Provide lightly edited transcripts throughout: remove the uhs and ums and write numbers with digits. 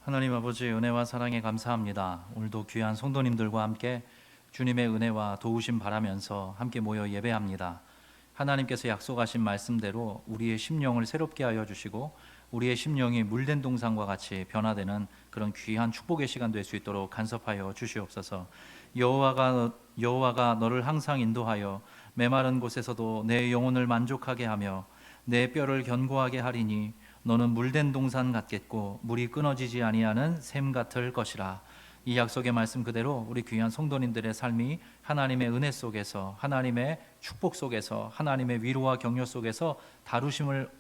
하나님 아버지 은혜와 사랑에 감사합니다. 오늘도 귀한 성도님들과 함께 주님의 은혜와 도우심 바라면서 함께 모여 예배합니다. 하나님께서 약속하신 말씀대로 우리의 심령을 새롭게 하여 주시고 우리의 심령이 물된 동산과 같이 변화되는 그런 귀한 축복의 시간 될 수 있도록 간섭하여 주시옵소서. 여호와가 너를 항상 인도하여 메마른 곳에서도 내 영혼을 만족하게 하며 내 뼈를 견고하게 하리니 너는 물된 동산 같겠고 물이 끊어지지 아니하는 샘 같을 것이라. 이 약속의 말씀 그대로 우리 귀한 성도님들의 삶이 하나님의 은혜 속에서, 하나님의 축복 속에서, 하나님의 위로와 격려 속에서 다루심을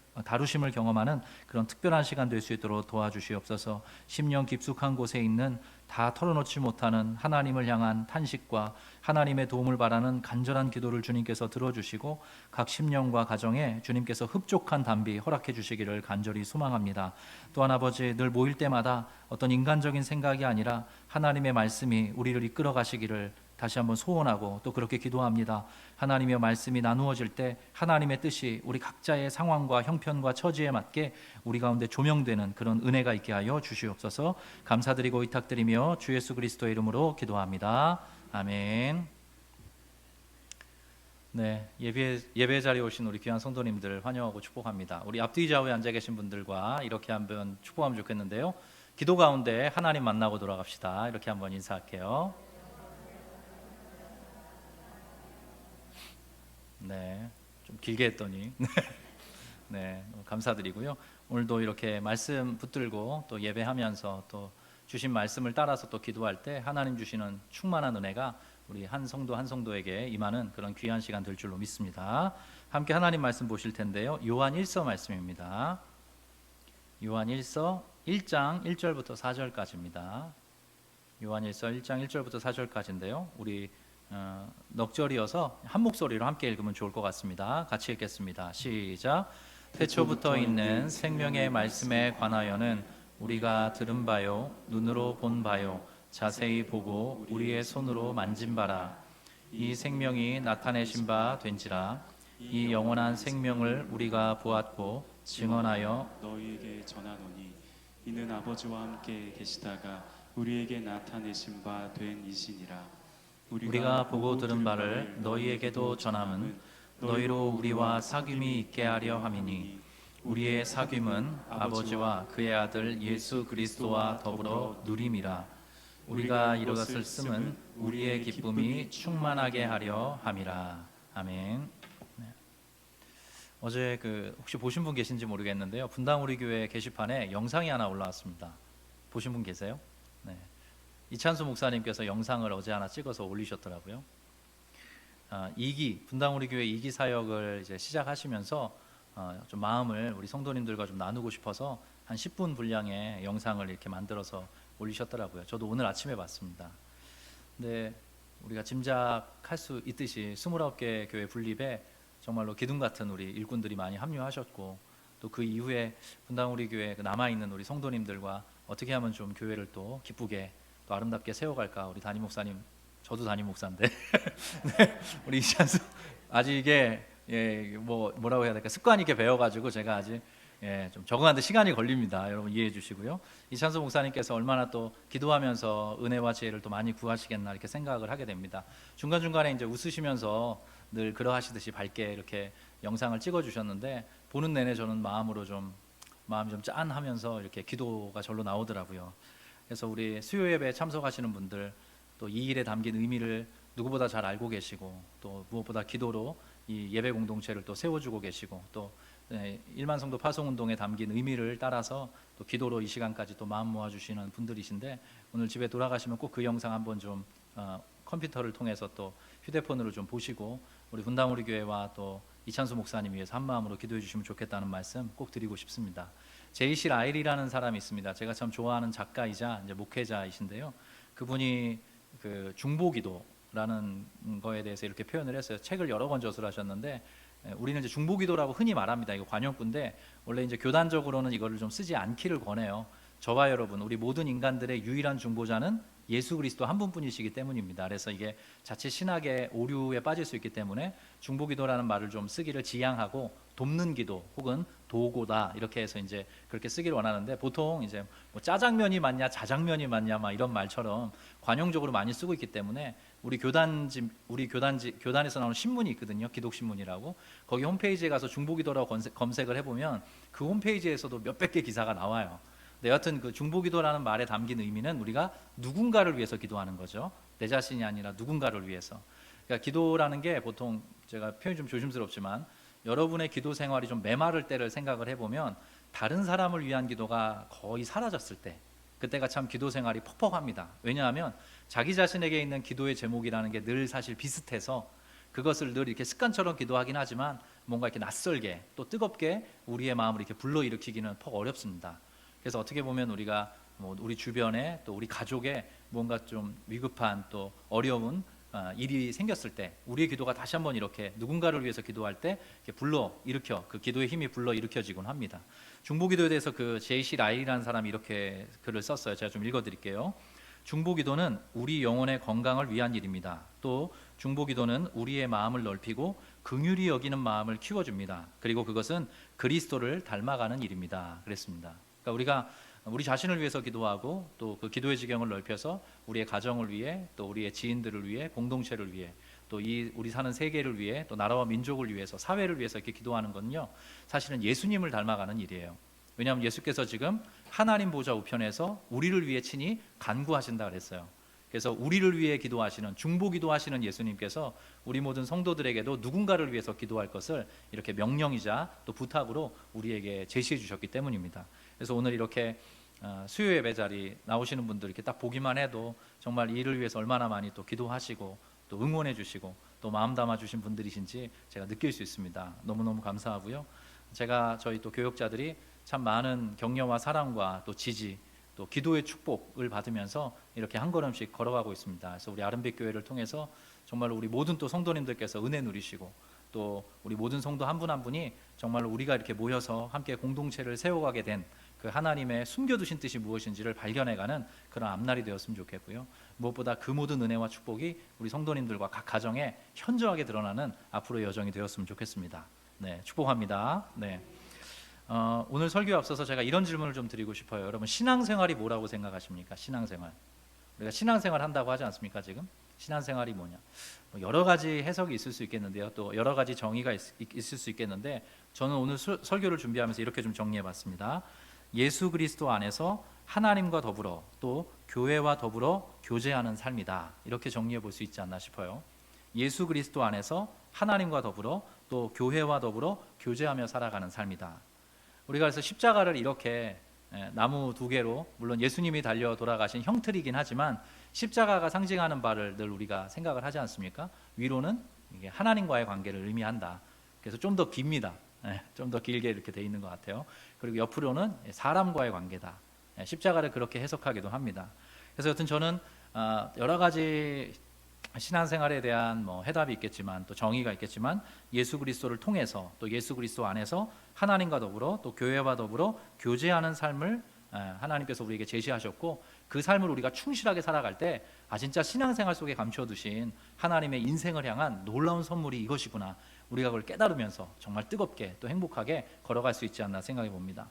경험하는 그런 특별한 시간 될 수 있도록 도와주시옵소서. 심령 깊숙한 곳에 있는 다 털어놓지 못하는 하나님을 향한 탄식과 하나님의 도움을 바라는 간절한 기도를 주님께서 들어주시고 각 심령과 가정에 주님께서 흡족한 담비 허락해 주시기를 간절히 소망합니다. 또한 아버지, 늘 모일 때마다 어떤 인간적인 생각이 아니라 하나님의 말씀이 우리를 이끌어 가시기를 다시 한번 소원하고 또 그렇게 기도합니다. 하나님의 말씀이 나누어질 때 하나님의 뜻이 우리 각자의 상황과 형편과 처지에 맞게 우리 가운데 조명되는 그런 은혜가 있게 하여 주시옵소서. 감사드리고 의탁드리며 주 예수 그리스도의 이름으로 기도합니다. 아멘. 네, 예배 자리에 오신 우리 귀한 성도님들 환영하고 축복합니다. 우리 앞뒤 좌우에 앉아 계신 분들과 이렇게 한번 축복하면 좋겠는데요. 기도 가운데 하나님 만나고 돌아갑시다. 이렇게 한번 인사할게요. 네, 좀 길게 했더니 네, 감사드리고요. 오늘도 이렇게 말씀 붙들고 또 예배하면서 또 주신 말씀을 따라서 또 기도할 때 하나님 주시는 충만한 은혜가 우리 한 성도 한 성도에게 임하는 그런 귀한 시간 될 줄로 믿습니다. 함께 하나님 말씀 보실 텐데요. 요한 1서 말씀입니다. 요한 1서 1장 1절부터 4절까지입니다. 요한 1서 1장 1절부터 4절까지인데요. 우리 넉절이어서 한 목소리로 함께 읽으면 좋을 것 같습니다. 같이 읽겠습니다. 시작. 태초부터 있는 생명의 말씀에 관하여는 우리가 들은 바요 눈으로 본 바요 자세히 보고 우리의 손으로 만진 바라. 이 생명이 나타내신 바 된지라. 이 영원한 생명을 우리가 보았고 증언하여 너희에게 전하노니 이는 아버지와 함께 계시다가 우리에게 나타내신 바 된 이시니라. 우리가 보고 들은 바를 너희에게도 전함은 너희로 우리와 사귐이 있게 하려 함이니 우리의 사귐은 아버지와 그의 아들 예수 그리스도와 더불어 누림이라. 우리가 이것을 쓰면 우리의 기쁨이 충만하게 하려 함이라. 아멘. 네. 어제 혹시 보신 분 계신지 모르겠는데요. 분당 우리 교회 게시판에 영상이 하나 올라왔습니다. 보신 분 계세요? 네. 이찬수 목사님께서 영상을 어제 하나 찍어서 올리셨더라고요. 분당 우리 교회 2기 사역을 이제 시작하시면서 좀 마음을 우리 성도님들과 좀 나누고 싶어서 한 10분 분량의 영상을 이렇게 만들어서 올리셨더라고요. 저도 오늘 아침에 봤습니다. 근데 우리가 짐작할 수 있듯이 29개 교회 분립에 정말로 기둥 같은 우리 일꾼들이 많이 합류하셨고 또 그 이후에 분당 우리 교회 남아있는 우리 성도님들과 어떻게 하면 좀 교회를 또 기쁘게 또 아름답게 세워갈까. 우리 담임 목사님, 저도 담임 목사인데 네, 우리 이찬수 아직 이게 뭐라고 해야 될까, 습관 있게 배워가지고 제가 아직 좀 적응하는데 시간이 걸립니다. 여러분 이해해 주시고요. 이찬수 목사님께서 얼마나 또 기도하면서 은혜와 지혜를 또 많이 구하시겠나 이렇게 생각을 하게 됩니다. 중간중간에 이제 웃으시면서 늘 그러하시듯이 밝게 이렇게 영상을 찍어 주셨는데 보는 내내 저는 마음이 좀 짠하면서 이렇게 기도가 절로 나오더라고요. 그래서 우리 수요 예배에 참석하시는 분들 또 이 일에 담긴 의미를 누구보다 잘 알고 계시고 또 무엇보다 기도로 이 예배 공동체를 또 세워주고 계시고 또 1만 성도 파송운동에 담긴 의미를 따라서 또 기도로 이 시간까지 또 마음 모아주시는 분들이신데 오늘 집에 돌아가시면 꼭 그 영상 한번 좀 컴퓨터를 통해서 또 휴대폰으로 좀 보시고 우리 분당 우리 교회와 또 이찬수 목사님 위해서 한 마음으로 기도해 주시면 좋겠다는 말씀 꼭 드리고 싶습니다. 제이시 라일이라는 사람이 있습니다. 제가 참 좋아하는 작가이자 이제 목회자이신데요. 그분이 중보기도라는 거에 대해서 이렇게 표현을 했어요. 책을 여러 권 저술하셨는데 우리는 이제 중보기도라고 흔히 말합니다. 이거 관용구인데 원래 이제 교단적으로는 이거를 좀 쓰지 않기를 권해요. 저와 여러분, 우리 모든 인간들의 유일한 중보자는 예수 그리스도 한 분뿐이시기 때문입니다. 그래서 이게 자칫 신학의 오류에 빠질 수 있기 때문에 중보기도라는 말을 좀 쓰기를 지양하고 돕는 기도 혹은 도고다 이렇게 해서 이제 그렇게 쓰기를 원하는데 보통 이제 뭐 짜장면이 맞냐 자장면이 맞냐 막 이런 말처럼 관용적으로 많이 쓰고 있기 때문에 우리 교단에서 나오는 신문이 있거든요. 기독신문이라고. 거기 홈페이지에 가서 중보기도라고 검색을 해보면 그 홈페이지에서도 몇백 개 기사가 나와요. 네, 여하튼 그 중보기도라는 말에 담긴 의미는 우리가 누군가를 위해서 기도하는 거죠. 내 자신이 아니라 누군가를 위해서. 그러니까 기도라는 게 보통 제가 표현이 좀 조심스럽지만 여러분의 기도 생활이 좀 메마를 때를 생각을 해보면 다른 사람을 위한 기도가 거의 사라졌을 때 그때가 참 기도 생활이 퍽퍽합니다. 왜냐하면 자기 자신에게 있는 기도의 제목이라는 게 늘 사실 비슷해서 그것을 늘 이렇게 습관처럼 기도하긴 하지만 뭔가 이렇게 낯설게 또 뜨겁게 우리의 마음을 이렇게 불러일으키기는 퍽 어렵습니다. 그래서 어떻게 보면 우리가 뭐 우리 주변에 또 우리 가족에 뭔가 좀 위급한 또 어려운 일이 생겼을 때 우리의 기도가 다시 한번 이렇게 누군가를 위해서 기도할 때 이렇게 불러 일으켜 그 기도의 힘이 불러 일으켜지곤 합니다. 중보기도에 대해서 그 제이시 라일이라는 사람이 이렇게 글을 썼어요. 제가 좀 읽어드릴게요. 중보기도는 우리 영혼의 건강을 위한 일입니다. 또 중보기도는 우리의 마음을 넓히고 긍휼히 여기는 마음을 키워줍니다. 그리고 그것은 그리스도를 닮아가는 일입니다. 그랬습니다. 그러니까 우리가 우리 자신을 위해서 기도하고 또 그 기도의 지경을 넓혀서 우리의 가정을 위해 또 우리의 지인들을 위해 공동체를 위해 또 이 우리 사는 세계를 위해 또 나라와 민족을 위해서 사회를 위해서 이렇게 기도하는 건요 사실은 예수님을 닮아가는 일이에요. 왜냐하면 예수께서 지금 하나님 보좌 우편에서 우리를 위해 친히 간구하신다 그랬어요. 그래서 우리를 위해 기도하시는 중보 기도하시는 예수님께서 우리 모든 성도들에게도 누군가를 위해서 기도할 것을 이렇게 명령이자 또 부탁으로 우리에게 제시해 주셨기 때문입니다. 그래서 오늘 이렇게 수요 예배 자리 나오시는 분들 이렇게 딱 보기만 해도 정말 이 일을 위해서 얼마나 많이 또 기도하시고 또 응원해 주시고 또 마음 담아 주신 분들이신지 제가 느낄 수 있습니다. 너무너무 감사하고요. 제가 저희 또 교역자들이 참 많은 격려와 사랑과 또 지지 또 기도의 축복을 받으면서 이렇게 한 걸음씩 걸어가고 있습니다. 그래서 우리 아름빛 교회를 통해서 정말로 우리 모든 또 성도님들께서 은혜 누리시고 또 우리 모든 성도 한 분 한 분이 정말로 우리가 이렇게 모여서 함께 공동체를 세워가게 된 그 하나님의 숨겨두신 뜻이 무엇인지를 발견해가는 그런 앞날이 되었으면 좋겠고요. 무엇보다 그 모든 은혜와 축복이 우리 성도님들과 각 가정에 현저하게 드러나는 앞으로의 여정이 되었으면 좋겠습니다. 네, 축복합니다. 네. 오늘 설교에 앞서서 제가 이런 질문을 좀 드리고 싶어요. 여러분 신앙생활이 뭐라고 생각하십니까? 신앙생활. 우리가 신앙생활 한다고 하지 않습니까? 지금 신앙생활이 뭐냐? 뭐 여러 가지 해석이 있을 수 있겠는데요. 또 여러 가지 정의가 있을 수 있겠는데 저는 오늘 설교를 준비하면서 이렇게 좀 정리해봤습니다. 예수 그리스도 안에서 하나님과 더불어 또 교회와 더불어 교제하는 삶이다. 이렇게 정리해 볼 수 있지 않나 싶어요. 예수 그리스도 안에서 하나님과 더불어 또 교회와 더불어 교제하며 살아가는 삶이다. 우리가 그래서 십자가를 이렇게 나무 두 개로 물론 예수님이 달려 돌아가신 형틀이긴 하지만 십자가가 상징하는 바를 늘 우리가 생각을 하지 않습니까? 위로는 이게 하나님과의 관계를 의미한다. 그래서 좀 더 깁니다. 좀 더 길게 이렇게 돼 있는 것 같아요. 그리고 옆으로는 사람과의 관계다. 십자가를 그렇게 해석하기도 합니다. 그래서 여튼 저는 여러 가지 신앙생활에 대한 뭐 해답이 있겠지만 또 정의가 있겠지만 예수 그리스도를 통해서 또 예수 그리스도 안에서 하나님과 더불어 또 교회와 더불어 교제하는 삶을 하나님께서 우리에게 제시하셨고 그 삶을 우리가 충실하게 살아갈 때 진짜 신앙생활 속에 감춰두신 하나님의 인생을 향한 놀라운 선물이 이것이구나 우리가 그걸 깨달으면서 정말 뜨겁게 또 행복하게 걸어갈 수 있지 않나 생각해 봅니다.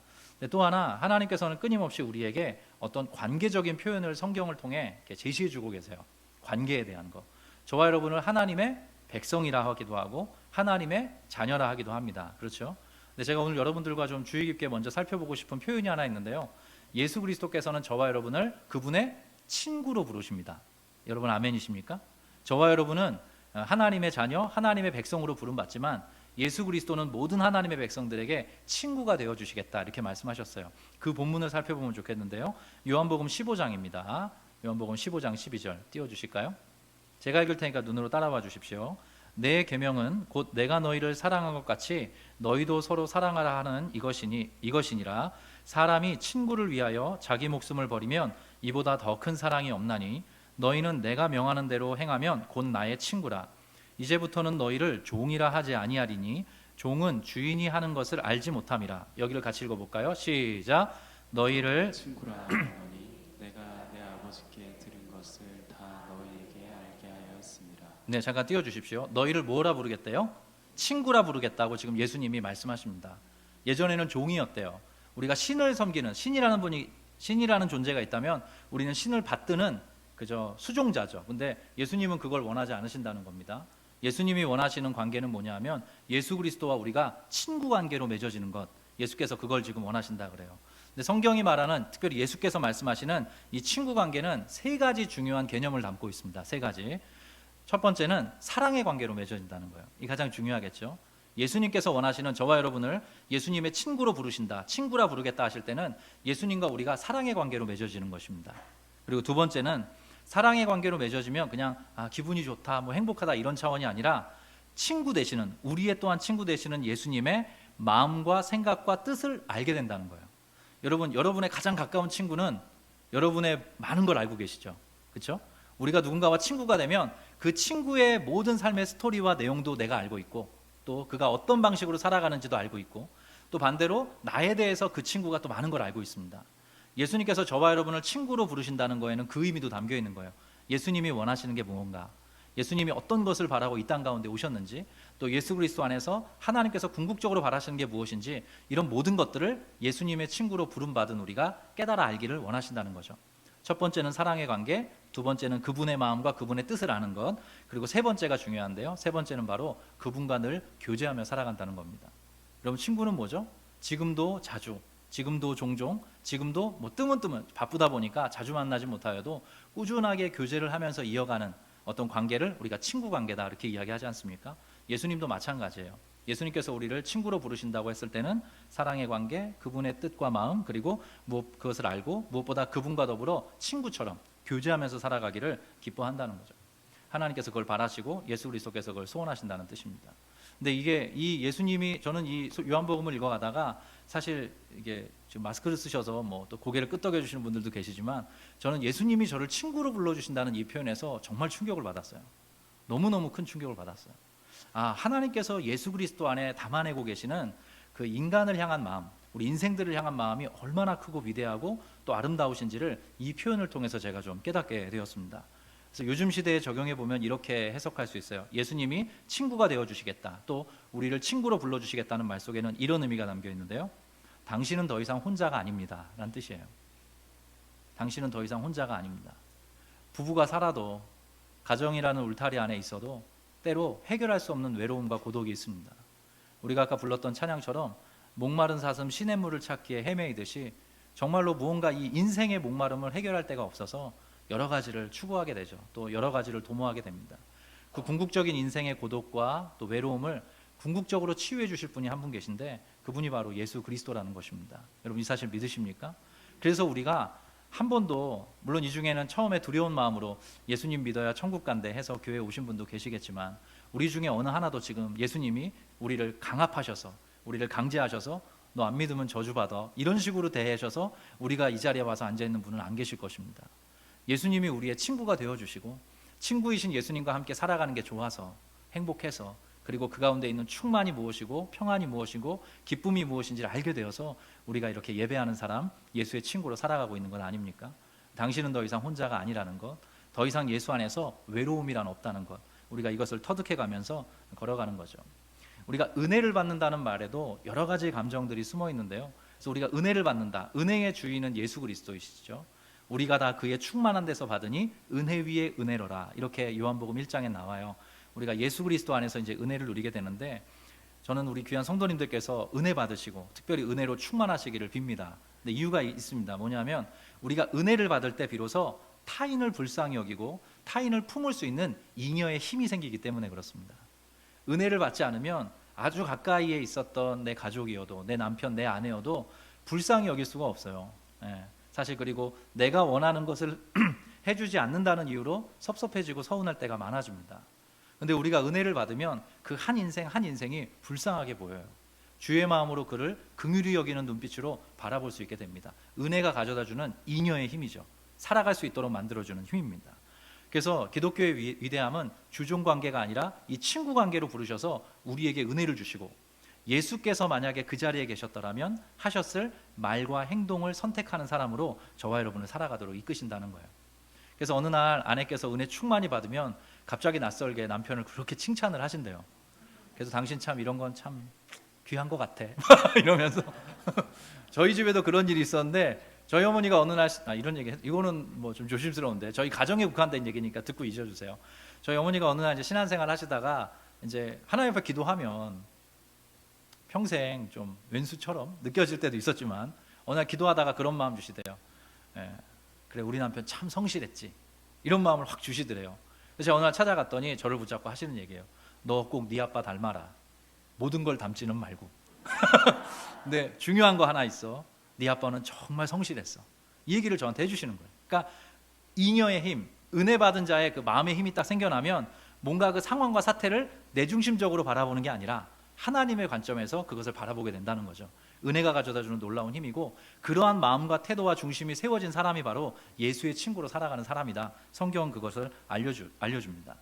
또 하나 하나님께서는 끊임없이 우리에게 어떤 관계적인 표현을 성경을 통해 이렇게 제시해 주고 계세요. 관계에 대한 거. 저와 여러분을 하나님의 백성이라 하기도 하고 하나님의 자녀라 하기도 합니다. 그렇죠? 근데 제가 오늘 여러분들과 좀 주의 깊게 먼저 살펴보고 싶은 표현이 하나 있는데요. 예수 그리스도께서는 저와 여러분을 그분의 친구로 부르십니다. 여러분 아멘이십니까? 저와 여러분은 하나님의 자녀, 하나님의 백성으로 부름받지만 예수 그리스도는 모든 하나님의 백성들에게 친구가 되어주시겠다 이렇게 말씀하셨어요. 그 본문을 살펴보면 좋겠는데요. 요한복음 15장입니다. 요한복음 15장 12절 띄워주실까요? 제가 읽을 테니까 눈으로 따라와 주십시오. 내 계명은 곧 내가 너희를 사랑한 것 같이 너희도 서로 사랑하라 하는 이것이니라. 사람이 친구를 위하여 자기 목숨을 버리면 이보다 더 큰 사랑이 없나니 너희는 내가 명하는 대로 행하면 곧 나의 친구라. 이제부터는 너희를 종이라 하지 아니하리니 종은 주인이 하는 것을 알지 못함이라. 여기를 같이 읽어볼까요? 시작. 너희를 친구라 하노니 내가 내 아버지께 들은 것을 다 너희에게 알게 하였습니다. 네, 잠깐 띄워주십시오. 너희를 뭐라 부르겠대요? 친구라 부르겠다고 지금 예수님이 말씀하십니다. 예전에는 종이었대요. 우리가 신을 섬기는 신이라는 존재가 있다면 우리는 신을 받드는 그저 수종자죠. 근데 예수님은 그걸 원하지 않으신다는 겁니다. 예수님이 원하시는 관계는 뭐냐면 예수 그리스도와 우리가 친구 관계로 맺어지는 것. 예수께서 그걸 지금 원하신다 그래요. 근데 성경이 말하는, 특별히 예수께서 말씀하시는 이 친구 관계는 세 가지 중요한 개념을 담고 있습니다. 세 가지. 첫 번째는 사랑의 관계로 맺어진다는 거예요. 이 가장 중요하겠죠. 예수님께서 원하시는 저와 여러분을 예수님의 친구로 부르신다, 친구라 부르겠다 하실 때는 예수님과 우리가 사랑의 관계로 맺어지는 것입니다. 그리고 두 번째는 사랑의 관계로 맺어지면 그냥 기분이 좋다, 뭐 행복하다 이런 차원이 아니라 친구 되시는, 우리의 또한 친구 되시는 예수님의 마음과 생각과 뜻을 알게 된다는 거예요. 여러분의 가장 가까운 친구는 여러분의 많은 걸 알고 계시죠. 그렇죠? 우리가 누군가와 친구가 되면 그 친구의 모든 삶의 스토리와 내용도 내가 알고 있고, 또 그가 어떤 방식으로 살아가는지도 알고 있고, 또 반대로 나에 대해서 그 친구가 또 많은 걸 알고 있습니다. 예수님께서 저와 여러분을 친구로 부르신다는 거에는 그 의미도 담겨 있는 거예요. 예수님이 원하시는 게 무언가, 예수님이 어떤 것을 바라고 이 땅 가운데 오셨는지, 또 예수 그리스도 안에서 하나님께서 궁극적으로 바라시는 게 무엇인지, 이런 모든 것들을 예수님의 친구로 부름받은 우리가 깨달아 알기를 원하신다는 거죠. 첫 번째는 사랑의 관계, 두 번째는 그분의 마음과 그분의 뜻을 아는 것, 그리고 세 번째가 중요한데요, 세 번째는 바로 그분과 늘 교제하며 살아간다는 겁니다. 여러분, 친구는 뭐죠? 지금도 자주, 지금도 종종, 지금도 뭐 뜨문뜨문 바쁘다 보니까 자주 만나지 못하여도 꾸준하게 교제를 하면서 이어가는 어떤 관계를 우리가 친구 관계다 이렇게 이야기하지 않습니까? 예수님도 마찬가지예요. 예수님께서 우리를 친구로 부르신다고 했을 때는 사랑의 관계, 그분의 뜻과 마음, 그리고 그것을 알고 무엇보다 그분과 더불어 친구처럼 교제하면서 살아가기를 기뻐한다는 거죠. 하나님께서 그걸 바라시고 예수 그리스도께서 그걸 소원하신다는 뜻입니다. 근데 이 예수님이, 저는 이 요한복음을 읽어가다가 사실 이게 지금 마스크를 쓰셔서 뭐 또 고개를 끄덕여 주시는 분들도 계시지만, 저는 예수님이 저를 친구로 불러주신다는 이 표현에서 정말 충격을 받았어요. 너무너무 큰 충격을 받았어요. 하나님께서 예수 그리스도 안에 담아내고 계시는 그 인간을 향한 마음, 우리 인생들을 향한 마음이 얼마나 크고 위대하고 또 아름다우신지를 이 표현을 통해서 제가 좀 깨닫게 되었습니다. 그래서 요즘 시대에 적용해 보면 이렇게 해석할 수 있어요. 예수님이 친구가 되어주시겠다, 또 우리를 친구로 불러주시겠다는 말 속에는 이런 의미가 담겨 있는데요, 당신은 더 이상 혼자가 아닙니다 라는 뜻이에요. 당신은 더 이상 혼자가 아닙니다. 부부가 살아도, 가정이라는 울타리 안에 있어도 때로 해결할 수 없는 외로움과 고독이 있습니다. 우리가 아까 불렀던 찬양처럼 목마른 사슴 시냇물을 찾기에 헤매이듯이 정말로 무언가 이 인생의 목마름을 해결할 데가 없어서 여러 가지를 추구하게 되죠. 또 여러 가지를 도모하게 됩니다. 그 궁극적인 인생의 고독과 또 외로움을 궁극적으로 치유해 주실 분이 한 분 계신데, 그분이 바로 예수 그리스도라는 것입니다. 여러분, 이 사실 믿으십니까? 그래서 우리가 한 번도, 물론 이 중에는 처음에 두려운 마음으로 예수님 믿어야 천국 간대 해서 교회에 오신 분도 계시겠지만, 우리 중에 어느 하나도 지금 예수님이 우리를 강압하셔서, 우리를 강제하셔서 너 안 믿으면 저주받아 이런 식으로 대하셔서 우리가 이 자리에 와서 앉아있는 분은 안 계실 것입니다. 예수님이 우리의 친구가 되어주시고, 친구이신 예수님과 함께 살아가는 게 좋아서, 행복해서, 그리고 그 가운데 있는 충만이 무엇이고 평안이 무엇이고 기쁨이 무엇인지를 알게 되어서 우리가 이렇게 예배하는 사람, 예수의 친구로 살아가고 있는 것 아닙니까? 당신은 더 이상 혼자가 아니라는 것, 더 이상 예수 안에서 외로움이란 없다는 것, 우리가 이것을 터득해 가면서 걸어가는 거죠. 우리가 은혜를 받는다는 말에도 여러 가지 감정들이 숨어 있는데요, 그래서 우리가 은혜를 받는다, 은혜의 주인은 예수 그리스도이시죠. 우리가 다 그의 충만한 데서 받으니 은혜 위에 은혜로라, 이렇게 요한복음 1장에 나와요. 우리가 예수 그리스도 안에서 이제 은혜를 누리게 되는데, 저는 우리 귀한 성도님들께서 은혜 받으시고 특별히 은혜로 충만하시기를 빕니다. 근데 이유가 있습니다. 뭐냐면 우리가 은혜를 받을 때 비로소 타인을 불쌍히 여기고 타인을 품을 수 있는 잉여의 힘이 생기기 때문에 그렇습니다. 은혜를 받지 않으면 아주 가까이에 있었던 내 가족이어도, 내 남편, 내 아내여도 불쌍히 여길 수가 없어요. 사실, 그리고 내가 원하는 것을 해주지 않는다는 이유로 섭섭해지고 서운할 때가 많아집니다. 근데 우리가 은혜를 받으면 그 한 인생 한 인생이 불쌍하게 보여요. 주의 마음으로 그를 긍휼히 여기는 눈빛으로 바라볼 수 있게 됩니다. 은혜가 가져다주는 잉여의 힘이죠. 살아갈 수 있도록 만들어주는 힘입니다. 그래서 기독교의 위대함은 주종 관계가 아니라 이 친구 관계로 부르셔서 우리에게 은혜를 주시고, 예수께서 만약에 그 자리에 계셨더라면 하셨을 말과 행동을 선택하는 사람으로 저와 여러분을 살아가도록 이끄신다는 거예요. 그래서 어느 날 아내께서 은혜 충만히 받으면 갑자기 낯설게 남편을 그렇게 칭찬을 하신대요. 그래서 당신 참 이런 건 참 귀한 것 같아. 이러면서 저희 집에도 그런 일이 있었는데 저희 어머니가 어느 날 이런 얘기 이거는 뭐 좀 조심스러운데 저희 가정에 국한된 얘기니까 듣고 잊어주세요. 저희 어머니가 어느 날 이제 신앙생활 하시다가 이제 하나님 앞에 기도하면 평생 좀 왼수처럼 느껴질 때도 있었지만 어느 날 기도하다가 그런 마음 주시대요. 예, 그래 우리 남편 참 성실했지. 이런 마음을 확 주시더래요. 그래서 제가 어느 날 찾아갔더니 저를 붙잡고 하시는 얘기예요. 너 꼭 네 아빠 닮아라. 모든 걸 닮지는 말고. 근데 중요한 거 하나 있어. 네 아빠는 정말 성실했어. 이 얘기를 저한테 해주시는 거예요. 그러니까 잉여의 힘, 은혜 받은 자의 그 마음의 힘이 딱 생겨나면 뭔가 그 상황과 사태를 내중심적으로 바라보는 게 아니라 하나님의 관점에서 그것을 바라보게 된다는 거죠. 은혜가 가져다주는 놀라운 힘이고 그러한 마음과 태도와 중심이 세워진 사람이 바로 예수의 친구로 살아가는 사람이다. 성경은 그것을 알려줍니다.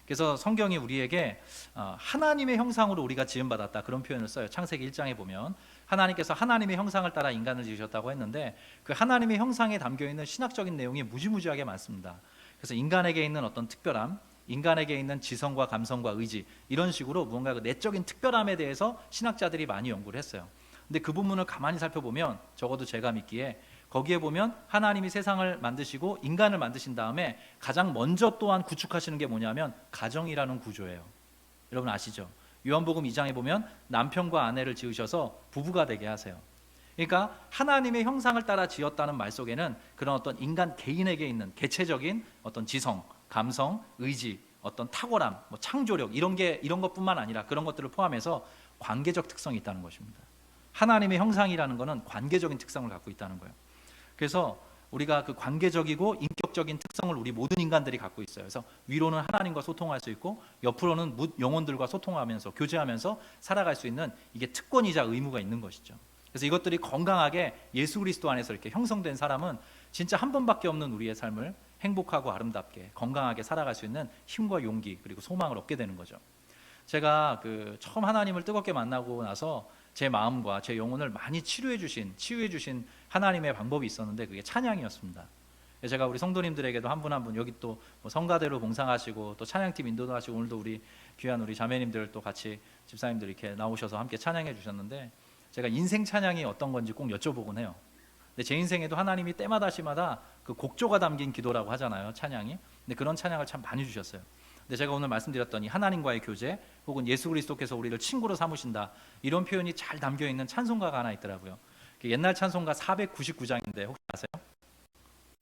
그래서 성경이 우리에게 하나님의 형상으로 우리가 지음받았다 그런 표현을 써요. 창세기 1장에 보면 하나님께서 하나님의 형상을 따라 인간을 지으셨다고 했는데 그 하나님의 형상에 담겨있는 신학적인 내용이 무지무지하게 많습니다. 그래서 인간에게 있는 어떤 특별함, 인간에게 있는 지성과 감성과 의지 이런 식으로 무언가 그 내적인 특별함에 대해서 신학자들이 많이 연구를 했어요. 근데 그 부분을 가만히 살펴보면 적어도 제가 믿기에 거기에 보면 하나님이 세상을 만드시고 인간을 만드신 다음에 가장 먼저 또한 구축하시는 게 뭐냐면 가정이라는 구조예요. 여러분 아시죠? 요한복음 2장에 보면 남편과 아내를 지으셔서 부부가 되게 하세요. 그러니까 하나님의 형상을 따라 지었다는 말 속에는 그런 어떤 인간 개인에게 있는 개체적인 어떤 지성, 감성, 의지, 어떤 탁월함, 뭐 창조력 이런 것뿐만 아니라 그런 것들을 포함해서 관계적 특성이 있다는 것입니다. 하나님의 형상이라는 것은 관계적인 특성을 갖고 있다는 거예요. 그래서 우리가 그 관계적이고 인격적인 특성을 우리 모든 인간들이 갖고 있어요. 그래서 위로는 하나님과 소통할 수 있고 옆으로는 영혼들과 소통하면서 교제하면서 살아갈 수 있는 이게 특권이자 의무가 있는 것이죠. 그래서 이것들이 건강하게 예수 그리스도 안에서 이렇게 형성된 사람은 진짜 한 번밖에 없는 우리의 삶을 행복하고 아름답게 건강하게 살아갈 수 있는 힘과 용기 그리고 소망을 얻게 되는 거죠. 제가 처음 하나님을 뜨겁게 만나고 나서 제 마음과 제 영혼을 많이 치유해 주신 하나님의 방법이 있었는데 그게 찬양이었습니다. 제가 우리 성도님들에게도 한 분 한 분 여기 또 성가대로 봉상하시고 또 찬양팀 인도도 하시고 오늘도 우리 귀한 우리 자매님들 또 같이 집사님들 이렇게 나오셔서 함께 찬양해 주셨는데 제가 인생 찬양이 어떤 건지 꼭 여쭤보곤 해요. 근데 제 인생에도 하나님이 때마다 시마다 그 곡조가 담긴 기도라고 하잖아요, 찬양이. 근데 그런 찬양을 참 많이 주셨어요. 근데 제가 오늘 말씀드렸더니 하나님과의 교제 혹은 예수 그리스도께서 우리를 친구로 삼으신다 이런 표현이 잘 담겨 있는 찬송가가 하나 있더라고요. 옛날 찬송가 499장인데 혹시 아세요?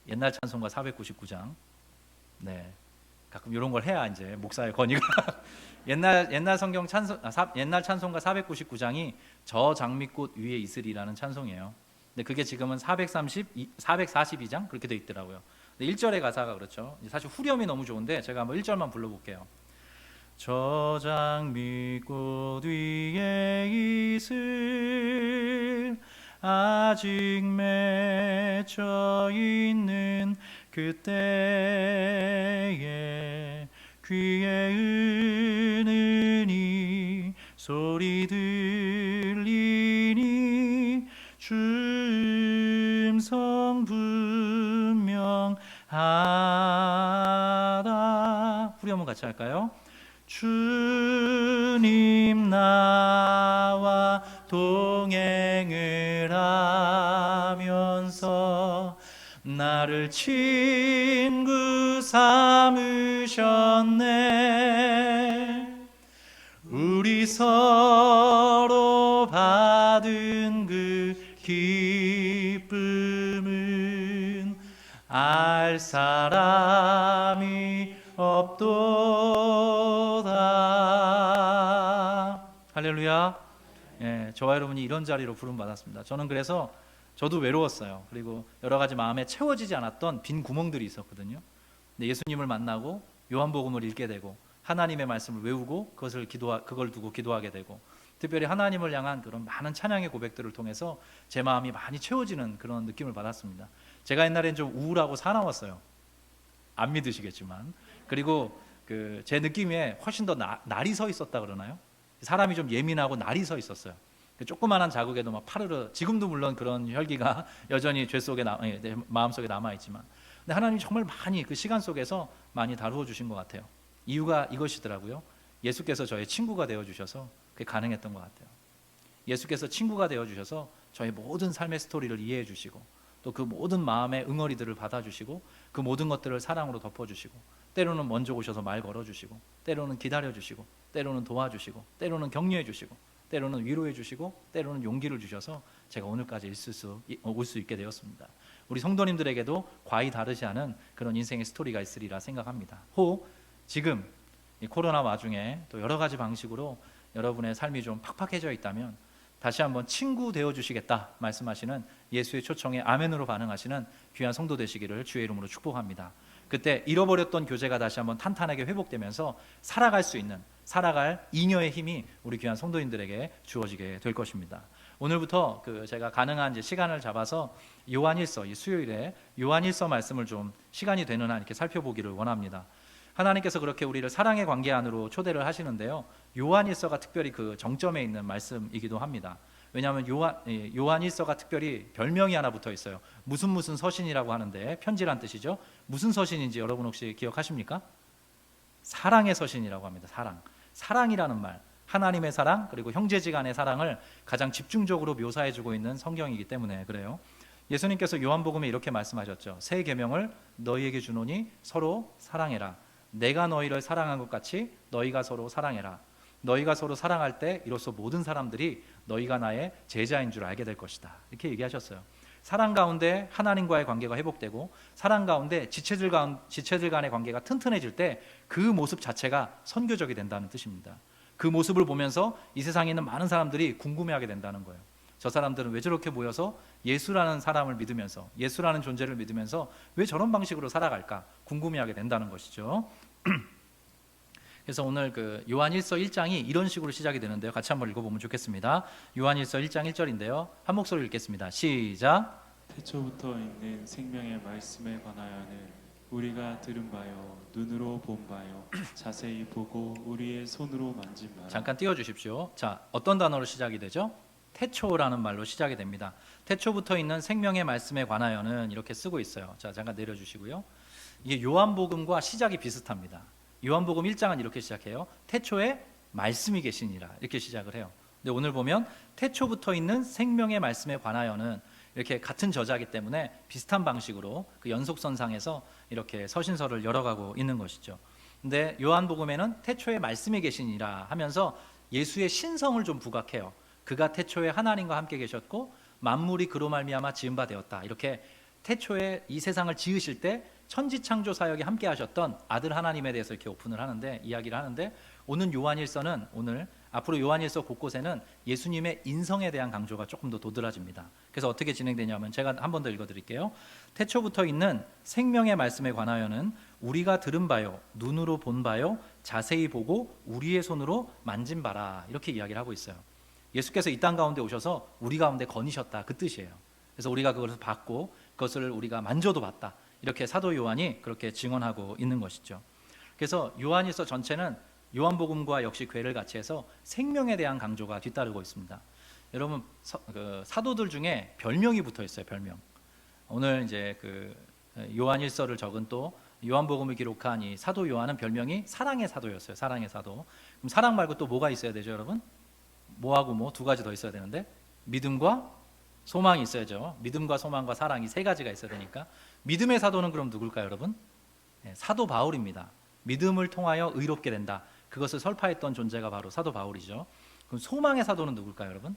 옛날 찬송가 499장. 네, 가끔 이런 걸 해야 이제 목사의 권위가 옛날 성경 옛날 찬송가 499장이 저 장미꽃 위에 있으리라는 찬송이에요. 근데 그게 지금은 442장 그렇게 돼 있더라고요. 1절의 가사가 그렇죠. 사실 후렴이 너무 좋은데 제가 한번 1절만 불러볼게요. 저 장미꽃 위에 있을 아직 맺혀 있는 그때에 귀에 은은히 소리 들리니 주 음성 분명하다. 우리 한번 같이 할까요? 주님 나와 동행을 하면서 나를 친구 삼으셨네. 우리 서로 받은 그 기쁨은 알 사람이 없도다. 할렐루야. 예, 저와 여러분이 이런 자리로 부름 받았습니다. 저는 그래서 저도 외로웠어요. 그리고 여러 가지 마음에 채워지지 않았던 빈 구멍들이 있었거든요. 근데 예수님을 만나고 요한복음을 읽게 되고 하나님의 말씀을 외우고 그걸 두고 기도하게 되고 특별히 하나님을 향한 그런 많은 찬양의 고백들을 통해서 제 마음이 많이 채워지는 그런 느낌을 받았습니다. 제가 옛날엔 좀 우울하고 사나웠어요. 안 믿으시겠지만. 그리고 제 느낌에 훨씬 더 날이 서 있었다 그러나요? 사람이 좀 예민하고 날이 서 있었어요. 조그만한 자국에도 막 파르르. 지금도 물론 그런 혈기가 여전히 죄 속에 내 마음 속에 남아 있지만, 근데 하나님이 정말 많이 그 시간 속에서 많이 다루어 주신 것 같아요. 이유가 이것이더라고요. 예수께서 저의 친구가 되어주셔서 그게 가능했던 것 같아요. 예수께서 친구가 되어주셔서 저의 모든 삶의 스토리를 이해해 주시고 또 그 모든 마음의 응어리들을 받아주시고 그 모든 것들을 사랑으로 덮어주시고 때로는 먼저 오셔서 말 걸어주시고 때로는 기다려주시고 때로는 도와주시고 때로는 격려해주시고 때로는 위로해주시고 때로는 용기를 주셔서 제가 오늘까지 올 수 있게 되었습니다. 우리 성도님들에게도 과히 다르지 않은 그런 인생의 스토리가 있으리라 생각합니다. 혹 지금 이 코로나 와중에 또 여러 가지 방식으로 여러분의 삶이 좀 팍팍해져 있다면 다시 한번 친구 되어주시겠다 말씀하시는 예수의 초청에 아멘으로 반응하시는 귀한 성도 되시기를 주의 이름으로 축복합니다. 그때 잃어버렸던 교제가 다시 한번 탄탄하게 회복되면서 살아갈 잉여의 힘이 우리 귀한 성도님들에게 주어지게 될 것입니다. 오늘부터 제가 가능한 이제 시간을 잡아서 요한일서, 이 수요일에 요한일서 말씀을 좀 시간이 되는 한 이렇게 살펴보기를 원합니다. 하나님께서 그렇게 우리를 사랑의 관계 안으로 초대를 하시는데요, 요한일서가 특별히 그 정점에 있는 말씀이기도 합니다. 왜냐하면 요한일서가 특별히 별명이 하나 붙어 있어요. 무슨 서신이라고 하는데 편지란 뜻이죠. 무슨 서신인지 여러분 혹시 기억하십니까? 사랑의 서신이라고 합니다. 사랑이라는 말, 하나님의 사랑 그리고 형제지간의 사랑을 가장 집중적으로 묘사해주고 있는 성경이기 때문에 그래요. 예수님께서 요한복음에 이렇게 말씀하셨죠. 새 계명을 너희에게 주노니 서로 사랑해라. 내가 너희를 사랑한 것 같이 너희가 서로 사랑해라. 너희가 서로 사랑할 때 이로써 모든 사람들이 너희가 나의 제자인 줄 알게 될 것이다. 이렇게 얘기하셨어요. 사랑 가운데 하나님과의 관계가 회복되고 사랑 가운데 지체들 간의 관계가 튼튼해질 때 그 모습 자체가 선교적이 된다는 뜻입니다. 그 모습을 보면서 이 세상에 있는 많은 사람들이 궁금해하게 된다는 거예요. 저 사람들은 왜 저렇게 모여서 예수라는 사람을 믿으면서 예수라는 존재를 믿으면서 왜 저런 방식으로 살아갈까 궁금해하게 된다는 것이죠. 그래서 오늘 요한일서 1장이 이런 식으로 시작이 되는데요. 같이 한번 읽어보면 좋겠습니다. 요한일서 1장 1절인데요. 한 목소리로 읽겠습니다. 시작. 태초부터 있는 생명의 말씀에 관하여는 우리가 들은 바요 눈으로 본 바요 자세히 보고 우리의 손으로 만진 바라. 잠깐 띄워주십시오. 자, 어떤 단어로 시작이 되죠? 태초라는 말로 시작이 됩니다. 태초부터 있는 생명의 말씀에 관하여는 이렇게 쓰고 있어요. 자, 잠깐 내려주시고요. 이게 요한복음과 시작이 비슷합니다. 요한복음 1장은 이렇게 시작해요. 태초에 말씀이 계시니라 이렇게 시작을 해요. 근데 오늘 보면 태초부터 있는 생명의 말씀에 관하여는 이렇게 같은 저자이기 때문에 비슷한 방식으로 그 연속선상에서 이렇게 서신서를 열어가고 있는 것이죠. 근데 요한복음에는 태초에 말씀이 계시니라 하면서 예수의 신성을 좀 부각해요. 그가 태초에 하나님과 함께 계셨고 만물이 그로 말미암아 지은 바 되었다. 이렇게 태초에 이 세상을 지으실 때 천지창조 사역에 함께 하셨던 아들 하나님에 대해서 이렇게 이야기를 하는데 오늘 앞으로 요한일서 곳곳에는 예수님의 인성에 대한 강조가 조금 더 도드라집니다. 그래서 어떻게 진행되냐면 제가 한 번 더 읽어드릴게요. 태초부터 있는 생명의 말씀에 관하여는 우리가 들은 바요 눈으로 본 바요 자세히 보고 우리의 손으로 만진 바라 이렇게 이야기를 하고 있어요. 예수께서 이 땅 가운데 오셔서 우리 가운데 거니셨다 그 뜻이에요. 그래서 우리가 그것을 받고 그것을 우리가 만져도 봤다 이렇게 사도 요한이 그렇게 증언하고 있는 것이죠. 그래서 요한일서 전체는 요한복음과 역시 궤를 같이 해서 생명에 대한 강조가 뒤따르고 있습니다. 여러분 사도들 중에 별명이 붙어 있어요. 별명. 오늘 이제 요한일서를 적은 또 요한복음을 기록한 이 사도 요한은 별명이 사랑의 사도였어요. 사랑의 사도. 그럼 사랑 말고 또 뭐가 있어야 되죠, 여러분? 뭐하고 뭐 두 가지 더 있어야 되는데 믿음과 소망이 있어야죠. 믿음과 소망과 사랑이 세 가지가 있어야 되니까 믿음의 사도는 그럼 누굴까요, 여러분? 네, 사도 바울입니다. 믿음을 통하여 의롭게 된다. 그것을 설파했던 존재가 바로 사도 바울이죠. 그럼 소망의 사도는 누굴까요, 여러분?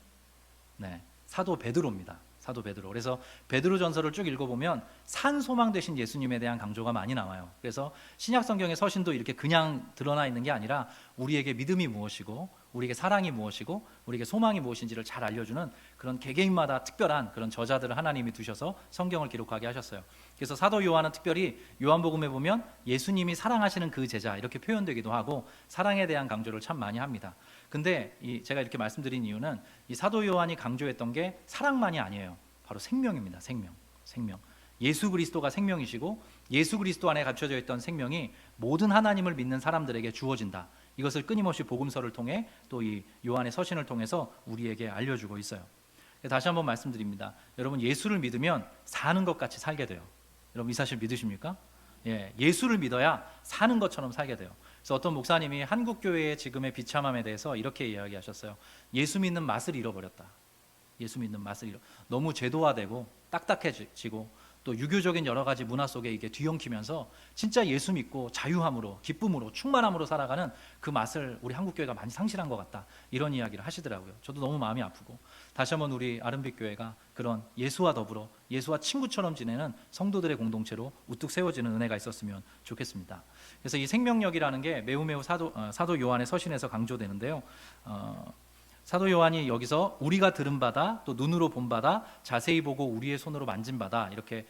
네, 사도 베드로입니다. 사도 베드로. 그래서 베드로 전서를 쭉 읽어보면 산 소망 되신 예수님에 대한 강조가 많이 나와요. 그래서 신약 성경의 서신도 이렇게 그냥 드러나 있는 게 아니라 우리에게 믿음이 무엇이고 우리에게 사랑이 무엇이고 우리에게 소망이 무엇인지를 잘 알려주는 그런 개개인마다 특별한 그런 저자들을 하나님이 두셔서 성경을 기록하게 하셨어요. 그래서 사도 요한은 특별히 요한복음에 보면 예수님이 사랑하시는 그 제자 이렇게 표현되기도 하고 사랑에 대한 강조를 참 많이 합니다. 근데 제가 이렇게 말씀드린 이유는 이 사도 요한이 강조했던 게 사랑만이 아니에요. 바로 생명입니다. 생명. 예수 그리스도가 생명이시고 예수 그리스도 안에 갖춰져 있던 생명이 모든 하나님을 믿는 사람들에게 주어진다. 이것을 끊임없이 복음서를 통해 또 이 요한의 서신을 통해서 우리에게 알려주고 있어요. 다시 한번 말씀드립니다. 여러분 예수를 믿으면 사는 것 같이 살게 돼요. 여러분 이 사실 믿으십니까? 예수를 믿어야 사는 것처럼 살게 돼요. 그래서 어떤 목사님이 한국 교회의 지금의 비참함에 대해서 이렇게 이야기하셨어요. 예수 믿는 맛을 잃어버렸다. 예수 믿는 맛을 너무 제도화되고 딱딱해지고 또 유교적인 여러 가지 문화 속에 이게 뒤엉키면서 진짜 예수 믿고 자유함으로 기쁨으로 충만함으로 살아가는 그 맛을 우리 한국 교회가 많이 상실한 것 같다. 이런 이야기를 하시더라고요. 저도 너무 마음이 아프고 다시 한번 우리 아름빛 교회가 그런 예수와 더불어 예수와 친구처럼 지내는 성도들의 공동체로 우뚝 세워지는 은혜가 있었으면 좋겠습니다. 그래서 이 생명력이라는 게 매우 사도 요한의 서신에서 강조되는데요. 사도 요한이 여기서 우리가 들은 바다 또 눈으로 본 바다 자세히 보고 우리의 손으로 만진 바다 이렇게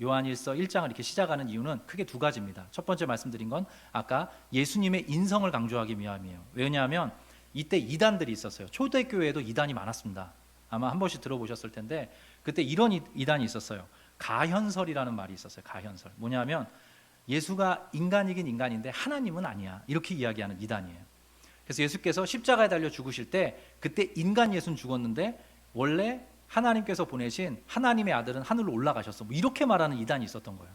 요한일서 1장을 이렇게 시작하는 이유는 크게 두 가지입니다. 첫 번째 말씀드린 건 아까 예수님의 인성을 강조하기 위함이에요. 왜냐하면 이때 이단들이 있었어요. 초대교회에도 이단이 많았습니다. 아마 한 번씩 들어보셨을 텐데 그때 이런 이단이 있었어요. 가현설이라는 말이 있었어요. 가현설. 뭐냐면 예수가 인간이긴 인간인데 하나님은 아니야. 이렇게 이야기하는 이단이에요. 그래서 예수께서 십자가에 달려 죽으실 때 그때 인간 예수는 죽었는데 원래 하나님께서 보내신 하나님의 아들은 하늘로 올라가셨어. 뭐 이렇게 말하는 이단이 있었던 거예요.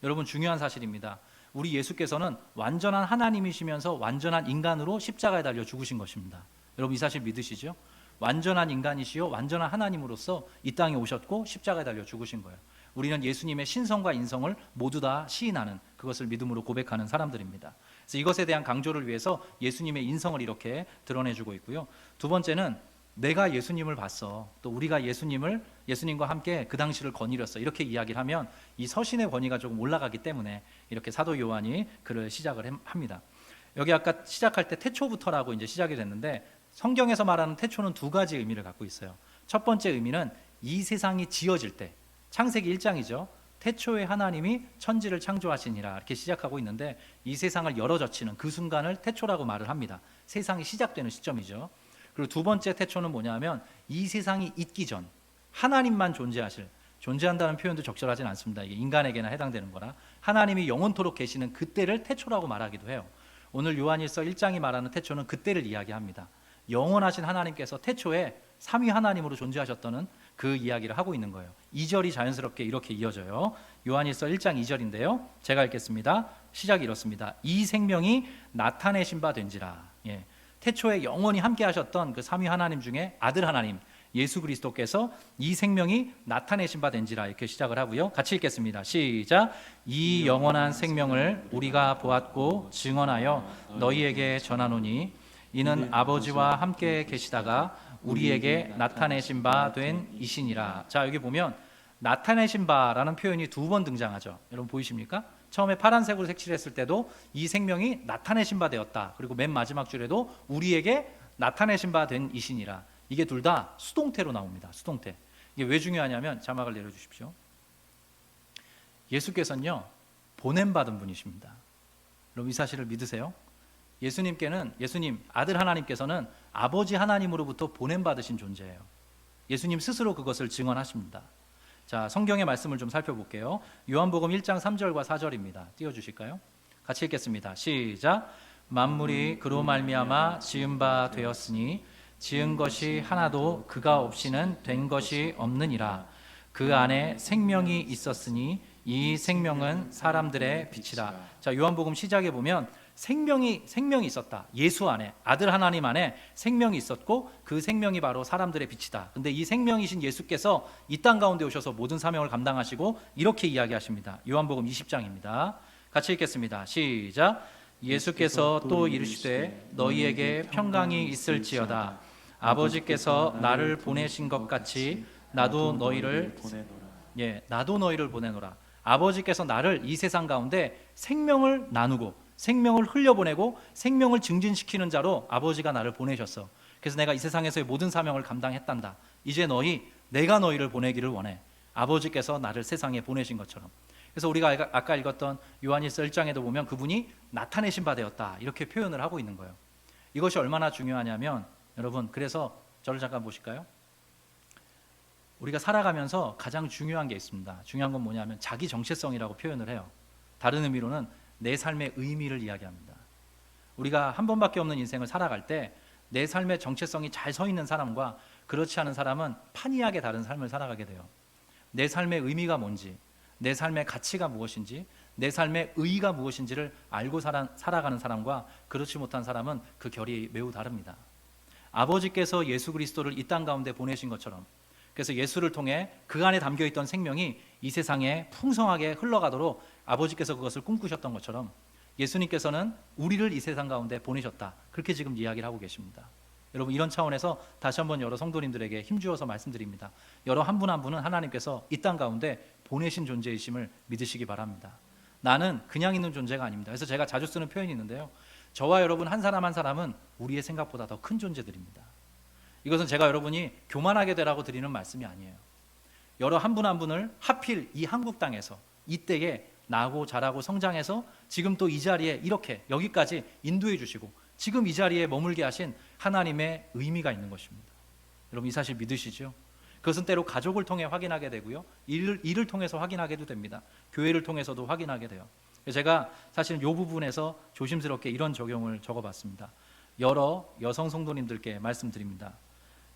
여러분 중요한 사실입니다. 우리 예수께서는 완전한 하나님이시면서 완전한 인간으로 십자가에 달려 죽으신 것입니다. 여러분 이 사실 믿으시죠? 완전한 인간이시요 완전한 하나님으로서 이 땅에 오셨고 십자가에 달려 죽으신 거예요. 우리는 예수님의 신성과 인성을 모두 다 시인하는 그것을 믿음으로 고백하는 사람들입니다. 그래서 이것에 대한 강조를 위해서 예수님의 인성을 이렇게 드러내주고 있고요. 두 번째는 내가 예수님을 봤어. 또 우리가 예수님과 함께 그 당시를 거닐었어. 이렇게 이야기를 하면 이 서신의 권위가 조금 올라가기 때문에 이렇게 사도 요한이 글을 시작을 합니다. 여기 아까 시작할 때 태초부터라고 이제 시작이 됐는데 성경에서 말하는 태초는 두 가지 의미를 갖고 있어요. 첫 번째 의미는 이 세상이 지어질 때 창세기 1장이죠. 태초에 하나님이 천지를 창조하시니라 이렇게 시작하고 있는데 이 세상을 열어젖히는 그 순간을 태초라고 말을 합니다. 세상이 시작되는 시점이죠. 그리고 두 번째 태초는 뭐냐면 이 세상이 있기 전 하나님만 존재한다는 표현도 적절하진 않습니다. 이게 인간에게나 해당되는 거라 하나님이 영원토록 계시는 그때를 태초라고 말하기도 해요. 오늘 요한일서 1장이 말하는 태초는 그때를 이야기합니다. 영원하신 하나님께서 태초에 삼위 하나님으로 존재하셨다는 그 이야기를 하고 있는 거예요. 2절이 자연스럽게 이렇게 이어져요. 요한일서 1장 2절인데요. 제가 읽겠습니다. 시작이 이렇습니다. 이 생명이 나타내신 바 된지라. 태초에 영원히 함께 하셨던 그 삼위 하나님 중에 아들 하나님 예수 그리스도께서 이 생명이 나타내신 바 된지라 이렇게 시작을 하고요. 같이 읽겠습니다. 시작. 이 영원한 생명을 우리가 보았고 증언하여 너희에게 전하노니 이는 아버지와 함께 계시다가 우리에게 나타내신 바 된 이시니라. 자, 여기 보면 나타내신 바라는 표현이 두 번 등장하죠. 여러분 보이십니까? 처음에 파란색으로 색칠했을 때도 이 생명이 나타내신 바 되었다. 그리고 맨 마지막 줄에도 우리에게 나타내신 바 된 이시니라. 이게 둘 다 수동태로 나옵니다. 수동태. 이게 왜 중요하냐면 자막을 내려주십시오. 예수께서는요 보냄받은 분이십니다. 여러분 이 사실을 믿으세요? 예수님 아들 하나님께서는 아버지 하나님으로부터 보냄받으신 존재예요. 예수님 스스로 그것을 증언하십니다. 자, 성경의 말씀을 좀 살펴볼게요. 요한복음 1장 3절과 4절입니다. 띄워주실까요? 같이 읽겠습니다. 시작. 만물이 그로 말미암아 지은 바 되었으니 지은 것이 하나도 그가 없이는 된 것이 없느니라. 그 안에 생명이 있었으니 이 생명은 사람들의 빛이라. 자, 요한복음 시작에 보면 생명이 있었다. 예수 안에 아들 하나님 안에 생명이 있었고 그 생명이 바로 사람들의 빛이다. 근데 이 생명이신 예수께서 이 땅 가운데 오셔서 모든 사명을 감당하시고 이렇게 이야기하십니다. 요한복음 20장입니다. 같이 읽겠습니다. 시작. 예수께서 또 이르시되 너희에게 평강이 있을지어다. 아버지께서 나를 보내신 것 같이 나도 너희를 보내노라. 아버지께서 나를 이 세상 가운데 생명을 나누고 생명을 흘려보내고 생명을 증진시키는 자로 아버지가 나를 보내셨어. 그래서 내가 이 세상에서의 모든 사명을 감당했단다. 이제 내가 너희를 보내기를 원해. 아버지께서 나를 세상에 보내신 것처럼. 그래서 우리가 아까 읽었던 요한일서 1장에도 보면 그분이 나타내신 바 되었다. 이렇게 표현을 하고 있는 거예요. 이것이 얼마나 중요하냐면 여러분, 그래서 저를 잠깐 보실까요? 우리가 살아가면서 가장 중요한 게 있습니다. 중요한 건 뭐냐면 자기 정체성이라고 표현을 해요. 다른 의미로는 내 삶의 의미를 이야기합니다. 우리가 한 번밖에 없는 인생을 살아갈 때 내 삶의 정체성이 잘 서 있는 사람과 그렇지 않은 사람은 판이하게 다른 삶을 살아가게 돼요. 내 삶의 의미가 뭔지, 내 삶의 가치가 무엇인지, 내 삶의 의의가 무엇인지를 알고 살아가는 사람과 그렇지 못한 사람은 그 결이 매우 다릅니다. 아버지께서 예수 그리스도를 이 땅 가운데 보내신 것처럼, 그래서 예수를 통해 그 안에 담겨있던 생명이 이 세상에 풍성하게 흘러가도록 아버지께서 그것을 꿈꾸셨던 것처럼 예수님께서는 우리를 이 세상 가운데 보내셨다, 그렇게 지금 이야기를 하고 계십니다. 여러분, 이런 차원에서 다시 한번 여러 성도님들에게 힘주어서 말씀드립니다. 여러 한 분 한 분은 하나님께서 이 땅 가운데 보내신 존재이심을 믿으시기 바랍니다. 나는 그냥 있는 존재가 아닙니다. 그래서 제가 자주 쓰는 표현이 있는데요, 저와 여러분 한 사람 한 사람은 우리의 생각보다 더 큰 존재들입니다. 이것은 제가 여러분이 교만하게 되라고 드리는 말씀이 아니에요. 여러 한 분 한 분을 하필 이 한국 땅에서 이때에 나고 자라고 성장해서 지금 또 이 자리에 이렇게 여기까지 인도해 주시고 지금 이 자리에 머물게 하신 하나님의 의미가 있는 것입니다. 여러분, 이 사실 믿으시죠? 그것은 때로 가족을 통해 확인하게 되고요, 일을 통해서 확인하게도 됩니다. 교회를 통해서도 확인하게 돼요. 제가 사실 이 부분에서 조심스럽게 이런 적용을 적어봤습니다. 여러 여성 성도님들께 말씀드립니다.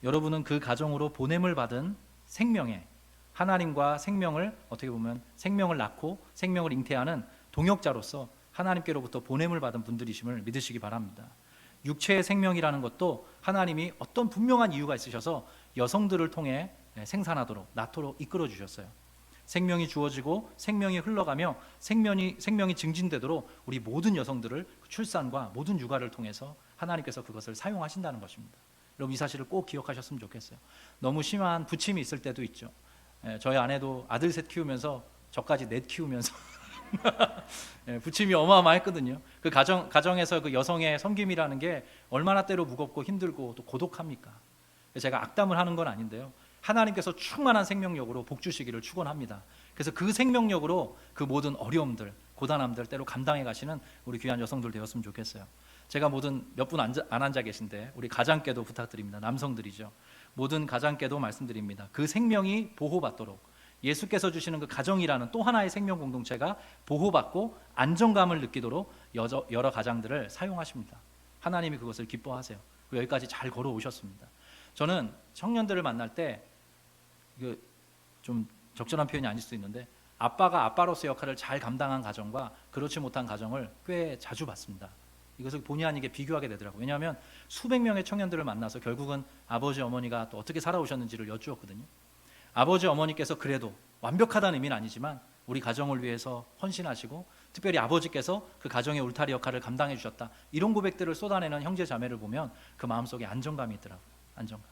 여러분은 그 가정으로 보냄을 받은 생명에, 하나님과 생명을 어떻게 보면 생명을 낳고 생명을 잉태하는 동역자로서 하나님께로부터 보냄을 받은 분들이심을 믿으시기 바랍니다. 육체의 생명이라는 것도 하나님이 어떤 분명한 이유가 있으셔서 여성들을 통해 생산하도록, 낳도록 이끌어 주셨어요. 생명이 주어지고 생명이 흘러가며 생명이 증진되도록 우리 모든 여성들을 출산과 모든 육아를 통해서 하나님께서 그것을 사용하신다는 것입니다. 여러분, 이 사실을 꼭 기억하셨으면 좋겠어요. 너무 심한 부침이 있을 때도 있죠. 저희 아내도 아들 셋 키우면서 저까지 넷 키우면서 부침이 어마어마했거든요. 그 가정에서 그 여성의 섬김이라는 게 얼마나 때로 무겁고 힘들고 또 고독합니까? 제가 악담을 하는 건 아닌데요, 하나님께서 충만한 생명력으로 복 주시기를 축원합니다. 그래서 그 생명력으로 그 모든 어려움들, 고단함들 때로 감당해 가시는 우리 귀한 여성들 되었으면 좋겠어요. 제가 모든 몇 분 안 앉아 계신데 우리 가장께도 부탁드립니다. 남성들이죠. 모든 가장께도 말씀드립니다. 그 생명이 보호받도록 예수께서 주시는 그 가정이라는 또 하나의 생명 공동체가 보호받고 안정감을 느끼도록 여러 가장들을 사용하십니다. 하나님이 그것을 기뻐하세요. 여기까지 잘 걸어오셨습니다. 저는 청년들을 만날 때 좀 적절한 표현이 아닐 수도 있는데 아빠가 아빠로서의 역할을 잘 감당한 가정과 그렇지 못한 가정을 꽤 자주 봤습니다. 이것을 본의 아니게 비교하게 되더라고요. 왜냐하면 수백 명의 청년들을 만나서 결국은 아버지 어머니가 또 어떻게 살아오셨는지를 여쭈었거든요. 아버지 어머니께서 그래도 완벽하다는 의미는 아니지만 우리 가정을 위해서 헌신하시고 특별히 아버지께서 그 가정의 울타리 역할을 감당해 주셨다, 이런 고백들을 쏟아내는 형제 자매를 보면 그 마음속에 안정감이 있더라고요. 안정감.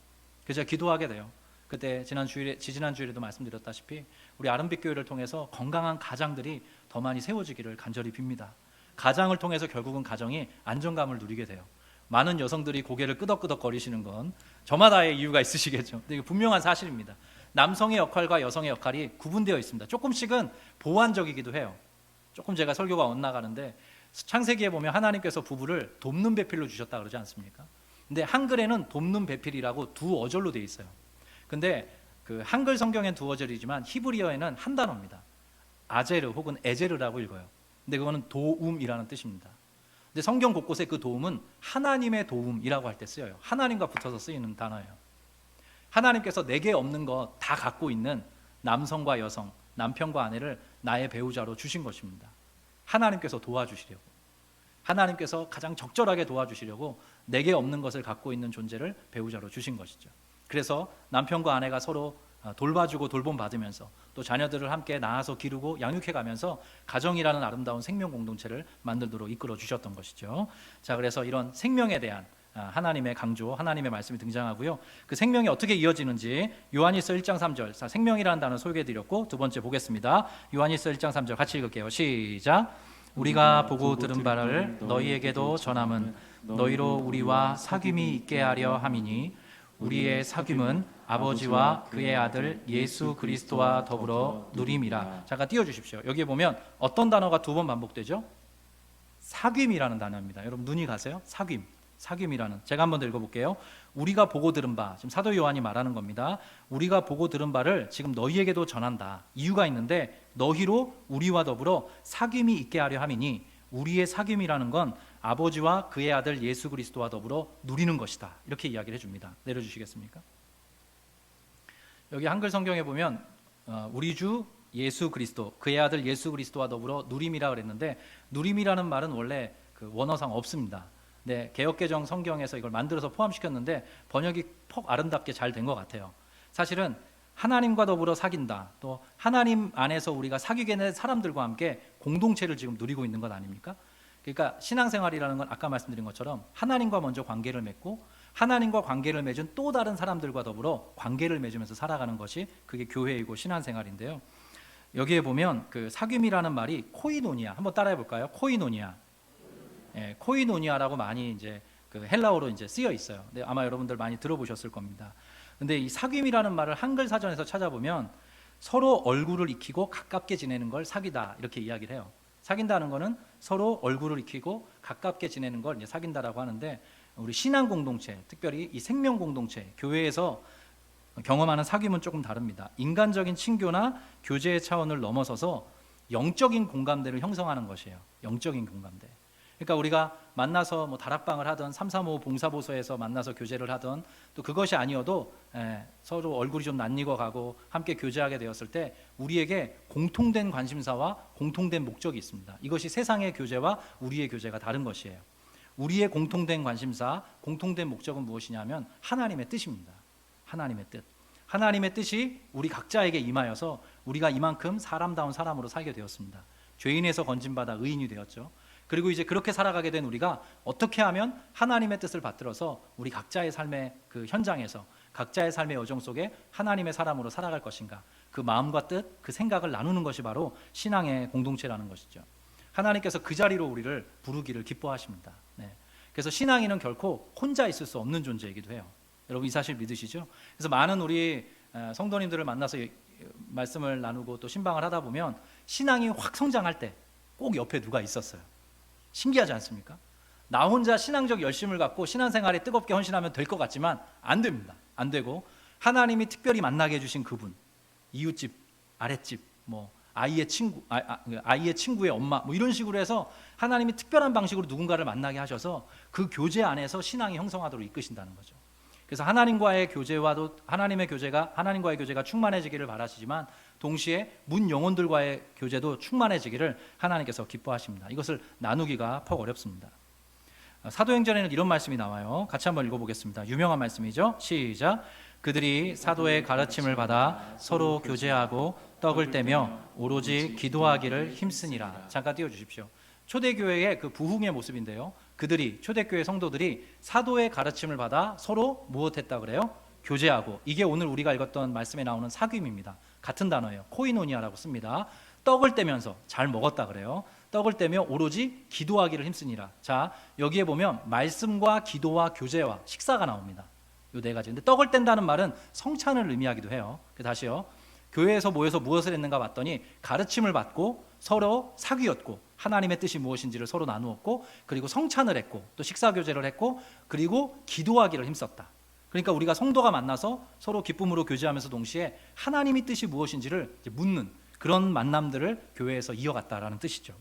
그래서 제가 기도하게 돼요. 그때 지난 주일에도 말씀드렸다시피 우리 아름빛 교회를 통해서 건강한 가장들이 더 많이 세워지기를 간절히 빕니다. 가장을 통해서 결국은 가정이 안정감을 누리게 돼요. 많은 여성들이 고개를 끄덕끄덕 거리시는 건 저마다의 이유가 있으시겠죠. 근데 이게 분명한 사실입니다. 남성의 역할과 여성의 역할이 구분되어 있습니다. 조금씩은 보완적이기도 해요. 조금 제가 설교가 엇나가는데 창세기에 보면 하나님께서 부부를 돕는 배필로 주셨다 그러지 않습니까? 근데 한글에는 돕는 배필이라고 두 어절로 되어 있어요. 근데 그 한글 성경엔 두 어절이지만 히브리어에는 한 단어입니다. 아제르 혹은 에제르라고 읽어요. 근데 그거는 도움이라는 뜻입니다. 근데 성경 곳곳에 그 도움은 하나님의 도움이라고 할 때 쓰여요. 하나님과 붙어서 쓰이는 단어예요. 하나님께서 내게 없는 거 다 갖고 있는 남성과 여성, 남편과 아내를 나의 배우자로 주신 것입니다. 하나님께서 도와주시려고, 하나님께서 가장 적절하게 도와주시려고 내게 없는 것을 갖고 있는 존재를 배우자로 주신 것이죠. 그래서 남편과 아내가 서로 돌봐주고 돌봄받으면서 또 자녀들을 함께 낳아서 기르고 양육해가면서 가정이라는 아름다운 생명 공동체를 만들도록 이끌어 주셨던 것이죠. 자, 그래서 이런 생명에 대한 하나님의 강조, 하나님의 말씀이 등장하고요. 그 생명이 어떻게 이어지는지 요한일서 1장 3절, 생명이라는 단어 소개해드렸고 두 번째 보겠습니다. 요한일서 1장 3절 같이 읽을게요. 시작. 우리가 보고 들은 바를 너희에게도 전함은 너희로 우리와 사귐이 있게 하려 함이니 우리의 사귐은 아버지와 그의 아들 예수 그리스도와 더불어 누림이라. 잠깐 띄워주십시오. 여기에 보면 어떤 단어가 두 번 반복되죠? 사귐이라는 단어입니다. 여러분 눈이 가세요? 사귐이라는. 제가 한번 더 읽어볼게요. 우리가 보고 들은 바, 지금 사도 요한이 말하는 겁니다. 우리가 보고 들은 바를 지금 너희에게도 전한다. 이유가 있는데 너희로 우리와 더불어 사귐이 있게 하려 함이니 우리의 사귐이라는 건 아버지와 그의 아들 예수 그리스도와 더불어 누리는 것이다. 이렇게 이야기를 해줍니다. 내려주시겠습니까? 여기 한글 성경에 보면 우리 주 예수 그리스도, 그의 아들 예수 그리스도와 더불어 누림이라 그랬는데, 누림이라는 말은 원래 그 원어상 없습니다. 네, 개역개정 성경에서 이걸 만들어서 포함시켰는데 번역이 퍽 아름답게 잘 된 것 같아요. 사실은 하나님과 더불어 사귄다, 또 하나님 안에서 우리가 사귀게 된 사람들과 함께 공동체를 지금 누리고 있는 것 아닙니까? 그러니까 신앙생활이라는 건 아까 말씀드린 것처럼 하나님과 먼저 관계를 맺고 하나님과 관계를 맺은 또 다른 사람들과 더불어 관계를 맺으면서 살아가는 것이 그게 교회이고 신앙생활인데요. 여기에 보면 그 사귐이라는 말이 코이노니아, 한번 따라해 볼까요? 코이노니아. 예, 코이노니아라고 많이 이제 그 헬라어로 이제 쓰여 있어요. 근데 아마 여러분들 많이 들어보셨을 겁니다. 근데 이 사귐이라는 말을 한글 사전에서 찾아보면 서로 얼굴을 익히고 가깝게 지내는 걸 사귀다 이렇게 이야기를 해요. 사귄다는 거는 서로 얼굴을 익히고 가깝게 지내는 걸 이제 사귄다라고 하는데, 우리 신앙 공동체, 특별히 이 생명 공동체, 교회에서 경험하는 사귐은 조금 다릅니다. 인간적인 친교나 교제의 차원을 넘어서서 영적인 공감대를 형성하는 것이에요. 영적인 공감대. 그러니까 우리가 만나서 뭐 다락방을 하든 335 봉사보소에서 만나서 교제를 하든, 또 그것이 아니어도 서로 얼굴이 좀 낯익어 가고 함께 교제하게 되었을 때 우리에게 공통된 관심사와 공통된 목적이 있습니다. 이것이 세상의 교제와 우리의 교제가 다른 것이에요. 우리의 공통된 관심사, 공통된 목적은 무엇이냐면 하나님의 뜻입니다. 하나님의 뜻. 하나님의 뜻이 우리 각자에게 임하여서 우리가 이만큼 사람다운 사람으로 살게 되었습니다. 죄인에서 건진받아 의인이 되었죠. 그리고 이제 그렇게 살아가게 된 우리가 어떻게 하면 하나님의 뜻을 받들어서 우리 각자의 삶의 그 현장에서, 각자의 삶의 여정 속에 하나님의 사람으로 살아갈 것인가, 그 마음과 뜻, 그 생각을 나누는 것이 바로 신앙의 공동체라는 것이죠. 하나님께서 그 자리로 우리를 부르기를 기뻐하십니다. 네. 그래서 신앙인은 결코 혼자 있을 수 없는 존재이기도 해요. 여러분 이 사실 믿으시죠? 그래서 많은 우리 성도님들을 만나서 말씀을 나누고 또 신방을 하다 보면 신앙이 확 성장할 때 꼭 옆에 누가 있었어요. 신기하지 않습니까? 나 혼자 신앙적 열심을 갖고 신앙생활에 뜨겁게 헌신하면 될 것 같지만 안 됩니다. 안 되고, 하나님이 특별히 만나게 해주신 그분, 이웃집, 아랫집, 뭐 아이의 친구, 아이의 친구의 엄마, 뭐 이런 식으로 해서 하나님이 특별한 방식으로 누군가를 만나게 하셔서 그 교제 안에서 신앙이 형성하도록 이끄신다는 거죠. 그래서 하나님과의 교제와도 하나님과의 교제가 충만해지기를 바라시지만 동시에 문 영혼들과의 교제도 충만해지기를 하나님께서 기뻐하십니다. 이것을 나누기가 퍽 어렵습니다. 사도행전에는 이런 말씀이 나와요. 같이 한번 읽어보겠습니다. 유명한 말씀이죠. 시작. 그들이 사도의 가르침을 받아 서로 교제하고 떡을 떼며 오로지 기도하기를 힘쓰니라. 잠깐 띄워주십시오. 초대교회의 그 부흥의 모습인데요. 그들이, 초대교회 성도들이 사도의 가르침을 받아 서로 무엇했다 그래요? 교제하고. 이게 오늘 우리가 읽었던 말씀에 나오는 사귐입니다. 같은 단어예요. 코이노니아라고 씁니다. 떡을 떼면서, 잘 먹었다 그래요. 떡을 떼며 오로지 기도하기를 힘쓰니라. 자, 여기에 보면 말씀과 기도와 교제와 식사가 나옵니다. 이 네 가지. 근데 떡을 뗀다는 말은 성찬을 의미하기도 해요. 다시요. 교회에서 모여서 무엇을 했는가 봤더니 가르침을 받고 서로 사귀었고 하나님의 뜻이 무엇인지를 서로 나누었고, 그리고 성찬을 했고 또 식사교제를 했고, 그리고 기도하기를 힘썼다. 그러니까 우리가 성도가 만나서 서로 기쁨으로 교제하면서 동시에 하나님의 뜻이 무엇인지를 묻는 그런 만남들을 교회에서 이어갔다라는 뜻이죠.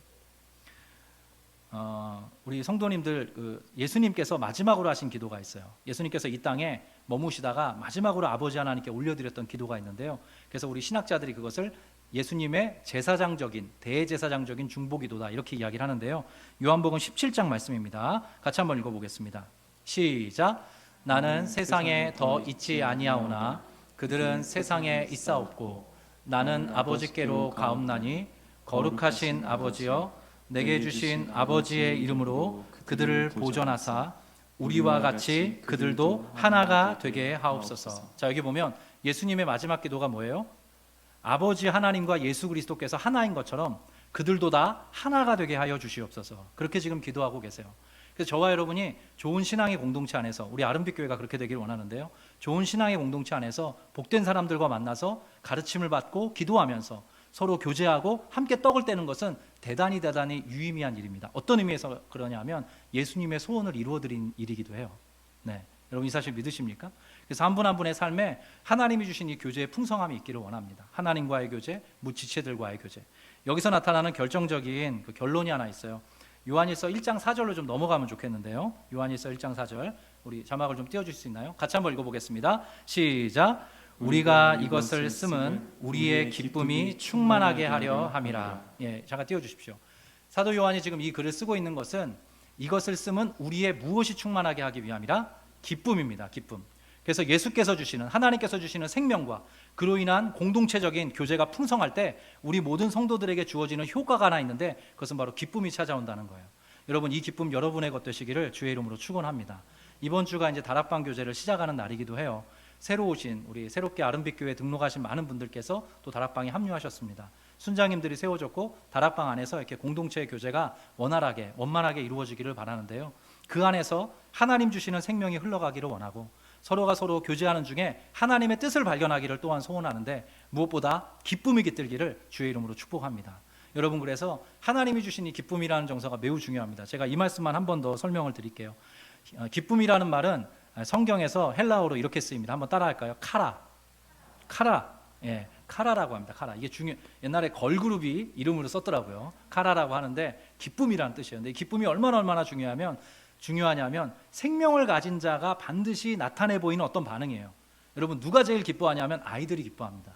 우리 성도님들, 예수님께서 마지막으로 하신 기도가 있어요. 예수님께서 이 땅에 머무시다가 마지막으로 아버지 하나님께 올려드렸던 기도가 있는데요. 그래서 우리 신학자들이 그것을 예수님의 제사장적인, 대제사장적인 중보기도다 이렇게 이야기를 하는데요. 요한복음 17장 말씀입니다. 같이 한번 읽어보겠습니다. 시작. 나는 세상에 더 있지 아니하오나 그들은 세상에 있사옵고 나는 아버지께로 가옵나니 거룩하신 아버지여, 내게 주신 아버지의 이름으로 그들을 보존하사 우리와 같이 그들도 하나가 되게 하옵소서. 자, 여기 보면 예수님의 마지막 기도가 뭐예요? 아버지 하나님과 예수 그리스도께서 하나인 것처럼 그들도 다 하나가 되게 하여 주시옵소서. 그렇게 지금 기도하고 계세요. 그래서 저와 여러분이 좋은 신앙의 공동체 안에서, 우리 아름빛 교회가 그렇게 되기를 원하는데요, 좋은 신앙의 공동체 안에서 복된 사람들과 만나서 가르침을 받고 기도하면서 서로 교제하고 함께 떡을 떼는 것은 대단히 유의미한 일입니다. 어떤 의미에서 그러냐면 예수님의 소원을 이루어드린 일이기도 해요. 네, 여러분 이 사실 믿으십니까? 그래서 한 분 한 분의 삶에 하나님이 주신 이 교제의 풍성함이 있기를 원합니다. 하나님과의 교제, 무지체들과의 교제. 여기서 나타나는 결정적인 그 결론이 하나 있어요. 요한일서 1장 4절로 좀 넘어가면 좋겠는데요. 요한일서 1장 4절, 우리 자막을 좀 띄워줄 수 있나요? 같이 한번 읽어보겠습니다. 시작. 우리가 이것을 쓰면 우리의 기쁨이 충만하게 하려 함이라. 예, 잠깐 띄워주십시오. 사도 요한이 지금 이 글을 쓰고 있는 것은 이것을 쓰면 우리의 무엇이 충만하게 하기 위함이라? 기쁨입니다. 기쁨. 그래서 예수께서 주시는, 하나님께서 주시는 생명과 그로 인한 공동체적인 교제가 풍성할 때 우리 모든 성도들에게 주어지는 효과가 하나 있는데 그것은 바로 기쁨이 찾아온다는 거예요. 여러분, 이 기쁨 여러분의 것 되시기를 주의 이름으로 축원합니다. 이번 주가 이제 다락방 교제를 시작하는 날이기도 해요. 새로 오신, 우리 새롭게 아름빛 교회에 등록하신 많은 분들께서 또 다락방에 합류하셨습니다. 순장님들이 세워졌고 다락방 안에서 이렇게 공동체의 교제가 원활하게 원만하게 이루어지기를 바라는데요. 그 안에서 하나님 주시는 생명이 흘러가기를 원하고 서로가 서로 교제하는 중에 하나님의 뜻을 발견하기를 또한 소원하는데 무엇보다 기쁨이 깃들기를 주의 이름으로 축복합니다. 여러분, 그래서 하나님이 주신 이 기쁨이라는 정서가 매우 중요합니다. 제가 이 말씀만 한 번 더 설명을 드릴게요. 기쁨이라는 말은 성경에서 헬라어로 이렇게 쓰입니다. 한번 따라할까요? 카라. 예, 카라라고 합니다. 카라. 이게 옛날에 걸그룹이 이름으로 썼더라고요. 카라라고 하는데 기쁨이라는 뜻이에요. 근데 이 기쁨이 얼마나 중요하냐면 생명을 가진 자가 반드시 나타내 보이는 어떤 반응이에요. 여러분, 누가 제일 기뻐하냐면 아이들이 기뻐합니다.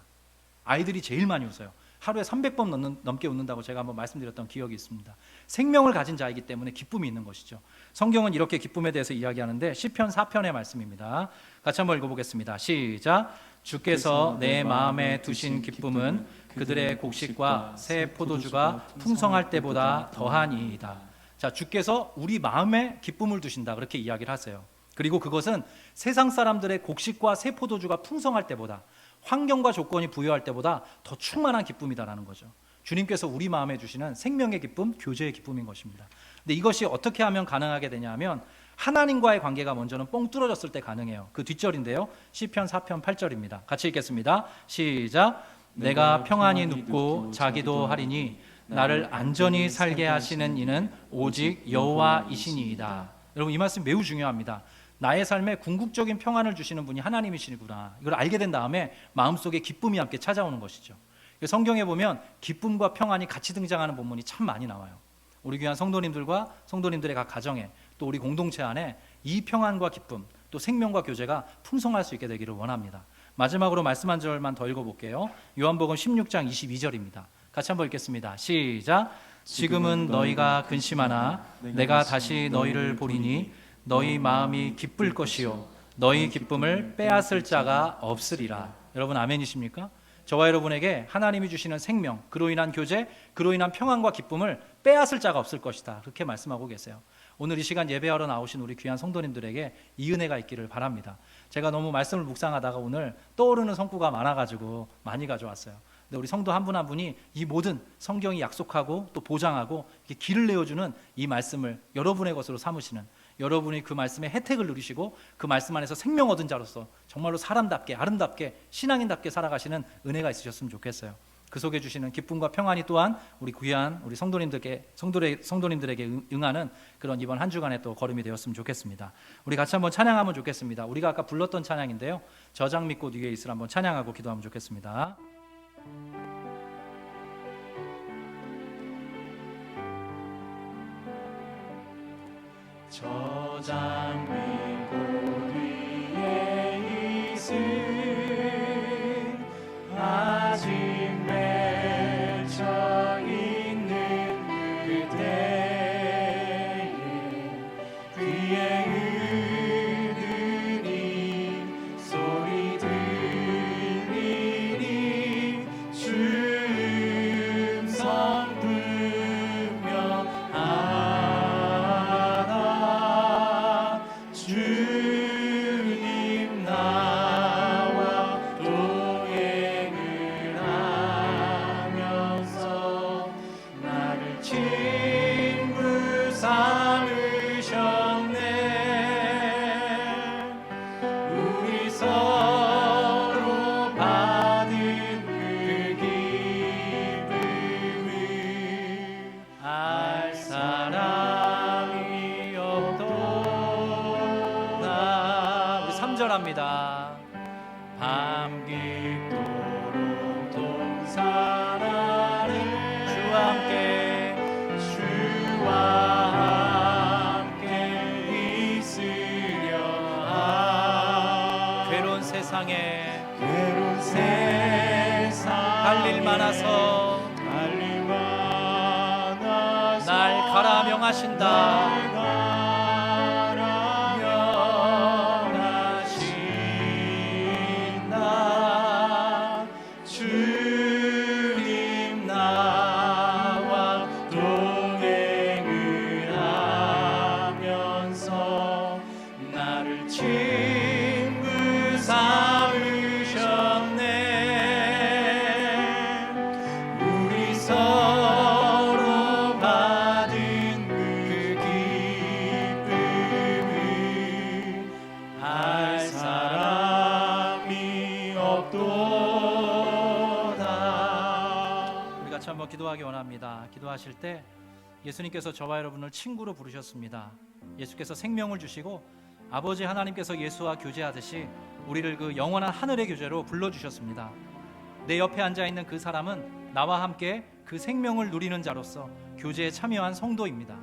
아이들이 제일 많이 웃어요. 하루에 300번 넘게 웃는다고 제가 한번 말씀드렸던 기억이 있습니다. 생명을 가진 자이기 때문에 기쁨이 있는 것이죠. 성경은 이렇게 기쁨에 대해서 이야기하는데 시편 4편의 말씀입니다. 같이 한번 읽어보겠습니다. 시작. 주께서 내 마음에 두신 기쁨은 그들의 곡식과 새 포도주가 풍성할 때보다 더하니이다. 자, 주께서 우리 마음에 기쁨을 두신다, 그렇게 이야기를 하세요. 그리고 그것은 세상 사람들의 곡식과 새 포도주가 풍성할 때보다, 환경과 조건이 부여할 때보다 더 충만한 기쁨이다라는 거죠. 주님께서 우리 마음에 주시는 생명의 기쁨, 교제의 기쁨인 것입니다. 근데 이것이 어떻게 하면 가능하게 되냐면 하나님과의 관계가 먼저는 뻥 뚫어졌을 때 가능해요. 그 뒷절인데요, 시편 4편 8절입니다. 같이 읽겠습니다. 시작. 내가 평안히 눕고 자기도 하리니 나를 안전히 살게 하시는 이는 오직 여호와이시니이다. 여러분, 이 말씀 매우 중요합니다. 나의 삶에 궁극적인 평안을 주시는 분이 하나님이시구나, 이걸 알게 된 다음에 마음속에 기쁨이 함께 찾아오는 것이죠. 성경에 보면 기쁨과 평안이 같이 등장하는 본문이 참 많이 나와요. 우리 귀한 성도님들과 성도님들의 각 가정에, 또 우리 공동체 안에 이 평안과 기쁨, 또 생명과 교제가 풍성할 수 있게 되기를 원합니다. 마지막으로 말씀 한 절만 더 읽어볼게요. 요한복음 16장 22절입니다. 같이 한번 읽겠습니다. 시작. 지금은 너희가 근심하나 내가 다시 너희를 보리니 너희 마음이 기쁠 것이요 너희 기쁨을 빼앗을 자가 없으리라. 여러분, 아멘이십니까? 저와 여러분에게 하나님이 주시는 생명, 그로 인한 교제, 그로 인한 평안과 기쁨을 빼앗을 자가 없을 것이다, 그렇게 말씀하고 계세요. 오늘 이 시간 예배하러 나오신 우리 귀한 성도님들에게 이 은혜가 있기를 바랍니다. 제가 너무 말씀을 묵상하다가 오늘 떠오르는 성구가 많아가지고 많이 가져왔어요. 근데 우리 성도 한 분 한 분이 이 모든 성경이 약속하고 또 보장하고 이렇게 길을 내어주는 이 말씀을 여러분의 것으로 삼으시는, 여러분이 그 말씀의 혜택을 누리시고 그 말씀 안에서 생명 얻은 자로서 정말로 사람답게 아름답게 신앙인답게 살아가시는 은혜가 있으셨으면 좋겠어요. 그 속에 주시는 기쁨과 평안이 또한 우리 귀한 우리 성도님들에게 응하는 그런 이번 한 주간의 또 걸음이 되었으면 좋겠습니다. 우리 같이 한번 찬양하면 좋겠습니다. 우리가 아까 불렀던 찬양인데요, 저장 믿고 뒤에 있으라 한번 찬양하고 기도하면 좋겠습니다. 저장 믿고 뒤에 있을 아직 맺혀 있는 그때에 귀에 흐르니 소리 들리니 주음성 분명하다. 주님 나와 동행을 하면서 나를 친구 삼으셨네. 우리 서로 받은 그 기쁨을 알 사람이 없도다. 우리 3절 합니다. 밤 깊도록 동산하는 주와 함께 있으려 괴로운 세상에 할 일 많아서 날 가라 명하신다. 명하신다. 주님 나와 동행을 하면서 나를 친구 삼으셨네. 우리 서로 받은 그 기쁨을 알 사람이 없도다. 우리 같이 한번 기도하기 원합니다. 기도하실 때 예수님께서 저와 여러분을 친구로 부르셨습니다. 예수께서 생명을 주시고 아버지 하나님께서 예수와 교제하듯이 우리를 그 영원한 하늘의 교제로 불러주셨습니다. 내 옆에 앉아있는 그 사람은 나와 함께 그 생명을 누리는 자로서 교제에 참여한 성도입니다.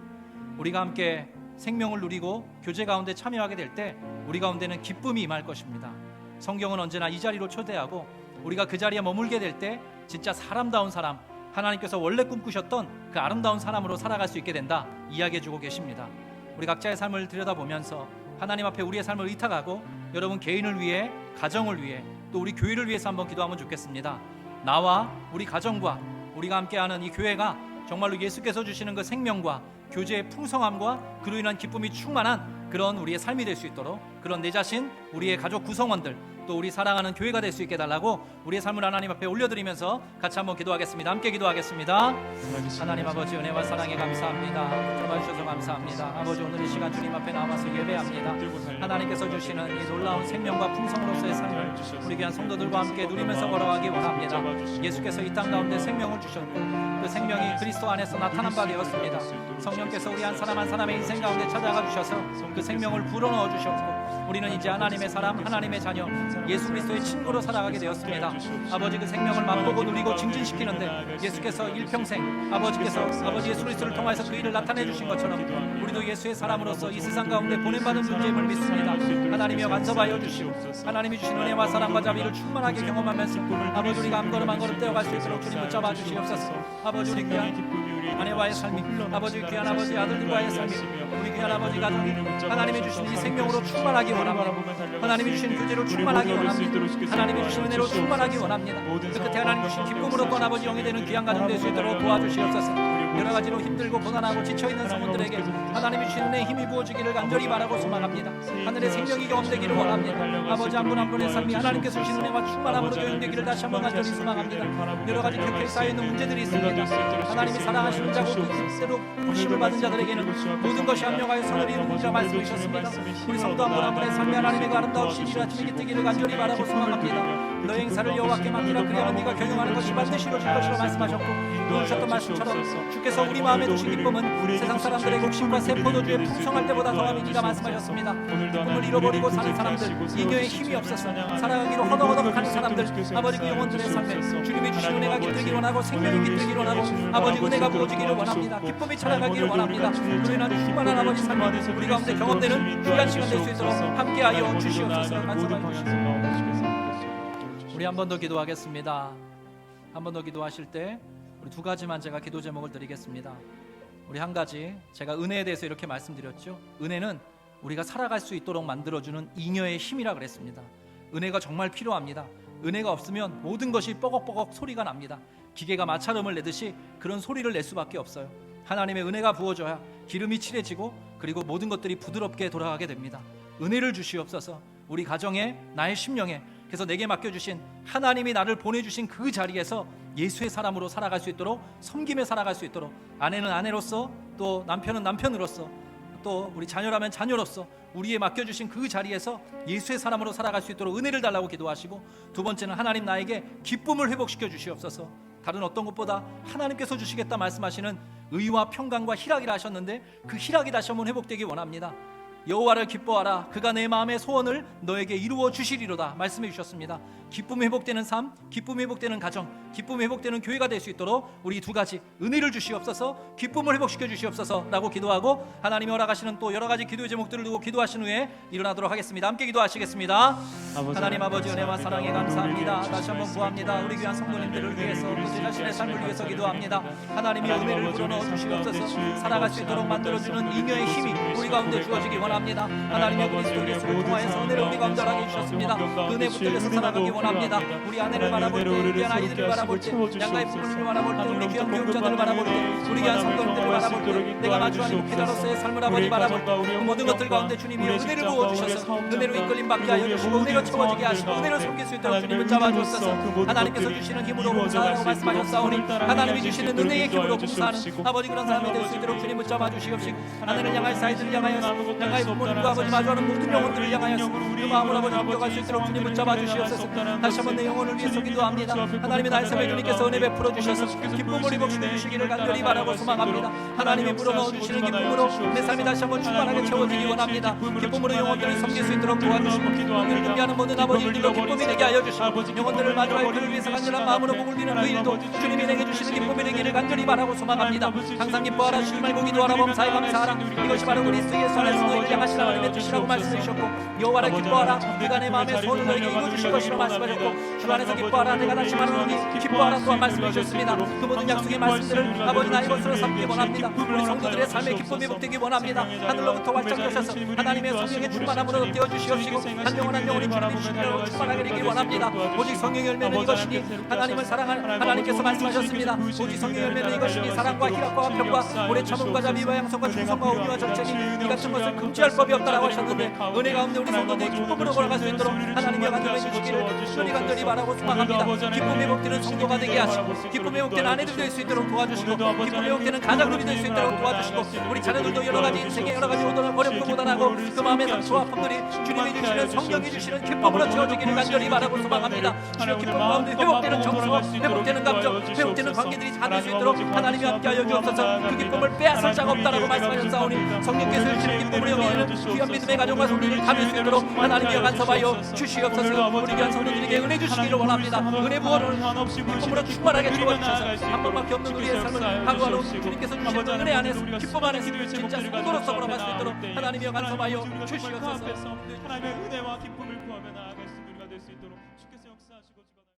우리가 함께 생명을 누리고 교제 가운데 참여하게 될 때 우리 가운데는 기쁨이 임할 것입니다. 성경은 언제나 이 자리로 초대하고 우리가 그 자리에 머물게 될 때 진짜 사람다운 사람, 하나님께서 원래 꿈꾸셨던 그 아름다운 사람으로 살아갈 수 있게 된다 이야기해주고 계십니다. 우리 각자의 삶을 들여다보면서 하나님 앞에 우리의 삶을 의탁하고 여러분 개인을 위해, 가정을 위해, 또 우리 교회를 위해서 한번 기도하면 좋겠습니다. 나와 우리 가정과 우리가 함께하는 이 교회가 정말로 예수께서 주시는 그 생명과 교제의 풍성함과 그로 인한 기쁨이 충만한 그런 우리의 삶이 될 수 있도록, 그런 내 자신, 우리의 가족 구성원들, 또 우리 사랑하는 교회가 될 수 있게 해달라고 우리의 삶을 하나님 앞에 올려드리면서 같이 한번 기도하겠습니다. 함께 기도하겠습니다. 하나님 아버지, 은혜와 사랑에 감사합니다. 들어봐주셔서 감사합니다. 아버지, 오늘 이 시간 주님 앞에 나와서 예배합니다. 하나님께서 주시는 이 놀라운 생명과 풍성으로서의 삶을 우리 귀한 성도들과 함께 누리면서 걸어가기 원합니다. 예수께서 이 땅 가운데 생명을 주셨고 그 생명이 그리스도 안에서 나타난 바 되었습니다. 성령께서 우리 한 사람 한 사람의 인생 가운데 찾아가 주셔서 그 생명을 불어넣어 주셨고 우리는 이제 하나님의 사람, 하나님의 자녀, 예수 그리스도의 친구로 살아가게 되었습니다. 아버지, 그 생명을 맛보고 누리고 증진시키는데 예수께서 일평생 아버지께서 아버지 예수 그리스도를 통해서 그 일을 나타내 주신 것처럼 우리도 예수의 사람으로서 이 세상 가운데 보냄받은 존재임을 믿습니다. 하나님이여 간섭하여 주시고 하나님이 주신 은혜와 사랑과 자비를 충만하게 경험하면서 아버지, 우리가 한 걸음 한 걸음 떼어갈 수 있도록 주님 붙잡아 주시옵소서. 아버지, 우리 귀한 아내와의 삶이, 아버지 귀한 아버지 아들들과의 삶이, 우리 귀한 아버지 가정이 하나님이 주신 이 생명으로 충만하기 원합니다. 하나님이 주신 교제로 충만하기 원합니다. 하나님이 주신 은혜로 충만하기 원합니다. 그 끝에 하나님 주신 기쁨으로 또 아버지 영이 되는 귀한 가정 될 수 있도록 도와주시옵소서. 여러 가지로 힘들고 고난하고 지쳐있는 성원들에게 하나님이 주신 은혜의 힘이 부어지기를 간절히 바라고 소망합니다. 하늘의 생명이 경험되기를 원합니다. 아버지, 한 분 한 분의 삶이 하나님께서 주신 은혜와 충만함으로 교육되기를 다시 한번 간절히 소망합니다. 여러 가지 격해 쌓여있는 문제들이 있습니다. 하나님이 사랑하시는 자고 그대로 부르심을 받은 자들에게는 모든 것이 합력하여 선을 이루는 자 말씀이셨습니다. 우리 성도 한 분 한 분의 삶이 하나님의 그 아름다운 신이라 아침에 뜨기를 간절히 바라고 소망합니다. 너의 행사를 여호와께 맡기라. 그리하면 네가 경영하는 것이 반드시 이루어질 것이라 말씀하셨고 또 주셨던 말씀처럼 주께서 우리 마음에 두신 기쁨은 세상 사람들의 곡식과 새 포도주에 풍성할 때보다 더함이 니가 말씀하셨습니다. 기쁨을 잃어버리고 사는 사람들, 이교의 힘이 없어서 살아가기로 허덕허덕하는 사람들, 아버지 그 영혼들의 삶에 주님이 주신 은혜가 깃들기를 원하고 생명이 깃들기를 원하고 아버지 은혜가 부어지기를 원합니다. 기쁨이 찾아가기를 원합니다. 그로 인한 충만한 아버지 삶이 우리 가운데 경험되는 귀한 시간 될 수 있도록 함께하여 주시옵소서. 간섭하여 주시옵소서. 우리 한 번 더 기도하겠습니다. 한 번 더 기도하실 때 우리 두 가지만 제가 기도 제목을 드리겠습니다. 우리 한 가지, 제가 은혜에 대해서 이렇게 말씀드렸죠. 은혜는 우리가 살아갈 수 있도록 만들어주는 잉여의 힘이라 그랬습니다. 은혜가 정말 필요합니다. 은혜가 없으면 모든 것이 뻐걱뻐걱 소리가 납니다. 기계가 마찰음을 내듯이 그런 소리를 낼 수밖에 없어요. 하나님의 은혜가 부어져야 기름이 칠해지고 그리고 모든 것들이 부드럽게 돌아가게 됩니다. 은혜를 주시옵소서. 우리 가정에, 나의 심령에, 그래서 내게 맡겨주신 하나님이 나를 보내주신 그 자리에서 예수의 사람으로 살아갈 수 있도록, 섬김에 살아갈 수 있도록, 아내는 아내로서, 또 남편은 남편으로서, 또 우리 자녀라면 자녀로서 우리에 맡겨주신 그 자리에서 예수의 사람으로 살아갈 수 있도록 은혜를 달라고 기도하시고, 두 번째는 하나님 나에게 기쁨을 회복시켜 주시옵소서. 다른 어떤 것보다 하나님께서 주시겠다 말씀하시는 의와 평강과 희락이라 하셨는데 그 희락이 다시 한번 회복되기 원합니다. 여호와를 기뻐하라. 그가 내 마음의 소원을 너에게 이루어 주시리로다 말씀해 주셨습니다. 기쁨 회복되는 삶, 기쁨 회복되는 가정, 기쁨 회복되는 교회가 될 수 있도록 우리 두 가지 은혜를 주시옵소서, 기쁨을 회복시켜 주시옵소서라고 기도하고 하나님이 허락하시는 또 여러 가지 기도의 제목들을 두고 기도하신 후에 일어나도록 하겠습니다. 함께 기도하시겠습니다. 하나님 아버지 은혜와 사랑에 감사합니다. 다시 한번 구합니다. 우리 귀한 성도님들을 위해서 또 제 자신의 삶을 위해서 기도합니다. 하나님이 은혜를 불어넣어 주시옵소서. 살아갈 수 있도록 만들어주는 잉여의 힘이 우리 가운데 주어지기 원합니다. 하나님의 그리스도 예수를 통하여서 은혜를 우리 가운데 하게 주셨습니다. 그 은혜 붙들려서 살아가기 원합니다. 우리 아내를 바라볼 때, 우리 귀한 아이들을 바라볼 때, 양가의 부모님을 바라볼 때, 우리 귀한 교육자들을 바라볼 때, 우리 귀한 성도님들을 바라볼 때, 내가 마주하는 목회자로서의 삶을 아버지 바라볼 때, 그 모든 것들 가운데 주님이 은혜를 부어주셔서 은혜로 이끌림 받게 하여 주시고 은혜로 채워지게 하시고 은혜로 섬길 수 있도록 주님을 잡아주셔서 하나님께서 주시는 힘으로 봉사하라고 말씀하셨사오니 하나님이 주시는 은혜의 힘으로 봉사하는 아버지 그런 사람이 될 수 있도록 주님을 잡아주시옵시고 하늘을 향하여 사이들을 향하여 양가의 부모님과 아버지 마주하는 모든 영혼들을 향하여서 그 마음을 아버지 옮겨갈 수 있도록 주님을 잡아주시옵소서. 다시 한번 내 영혼을 위해서 기도합니다. 하나님의 나의 삶에 주님께서 은혜 베풀어 주셔서 기쁨을 입어주시게 주시기를 간절히 바라고 소망합니다. 하나님이 불어넣어 주시는 기쁨으로 내 삶이 다시 한번 충만하게 채워지기 원합니다. 기쁨으로 영혼들을 섬길 수 있도록 도와주시고 오늘 준비하는 모든 아버지들로 기쁨이 되게 하여 주시고 영혼들을 마주할 그를 위해서 간절한 마음으로 목을 비는 그 일도 주님이 내게 주시는 기쁨이 되기를 간절히 바라고 소망합니다. 항상 기뻐하라, 쉬지 말고 기도하라, 범사에 감사하라. 이것이 바로 그리스도 예수 안에서 너희를 향하신 하나님의 뜻이라고 말씀해 주셨고 여호와를 기뻐하라. 그가 내 마음의 소원을 너에게 이루어 주실 것이라 말씀하셨고 주 안에서 기뻐하라. 내가 다시 말하노니 기뻐하라 또한 말씀해 주셨습니다. 그 모든 약속의 말씀들을 아버지 나의 것으로 삼기 원합니다. 우리 성도들의 삶의 기쁨이 복되기 원합니다. 하늘로부터 활짝 여셔서 하나님의 성령의 충만함으로 띄워주시옵시고 한 영혼 한 영혼이 주님이 주시기로 충만하게 되길 원합니다. 오직 성령의 열매는 이것이니 하나님을 사랑하는 하나님께서 말씀하셨습니다. 오직 성령의 열매는 이것이니 사랑과 희락과 화평과 오래 참음과 자비와 양성과 충성과 의와 정체니 이 같은 것을 금지할 법이 없다라고 하셨는데 은혜 가운데 우리 성도들이 기쁨으로 걸어갈 수 있도록 하나님의 간절히 주시기를 주님 간절히 바라고 소망합니다. 기쁨 회복되는 성도가 되게 하시고 기쁨 회복되는 아내들 될 수 있도록 도와주시고 기쁨 회복되는 가장들이 될 수 있도록 도와주시고 우리 자녀들도 여러 가지 인생에 여러 가지 어렵고 고단하고 그 마음의 상처와 아픔들이 주님이 주시는 성령이 주시는 기쁨으로 채워지기를 간절히 바라고 소망합니다. 주의 기쁨 가운데 회복되는 정서와 회복되는 감정, 회복되는 관계들이 닿을 수 있도록 하나님이 함께하여 주옵소서. 그 기쁨을 빼앗을 자가 없다라고 말씀하셨사오니 성령께서 주시는 기쁨을 여기는 귀한 믿음의 가정과 성도를 담을 수 있도록 하나님이 간섭하여 주시옵소서. 우리 귀한 성도들에게 은혜 주시기를 원합니다. 은혜 부어를 기쁨으로 충만하게 채워주셔서 한 번밖에 없는 우리의 삶을 하루하루 주님께서 주시는 은혜 안에서 기쁨 안에서 진짜 성도로서 걸어갈 수 있도록 하나님이 간섭하여 주시옵소서. 하나님의 은혜와 기쁨을 구하며 나아갈 수 있는 우리가 될 수 있도록 주께서 역사하시고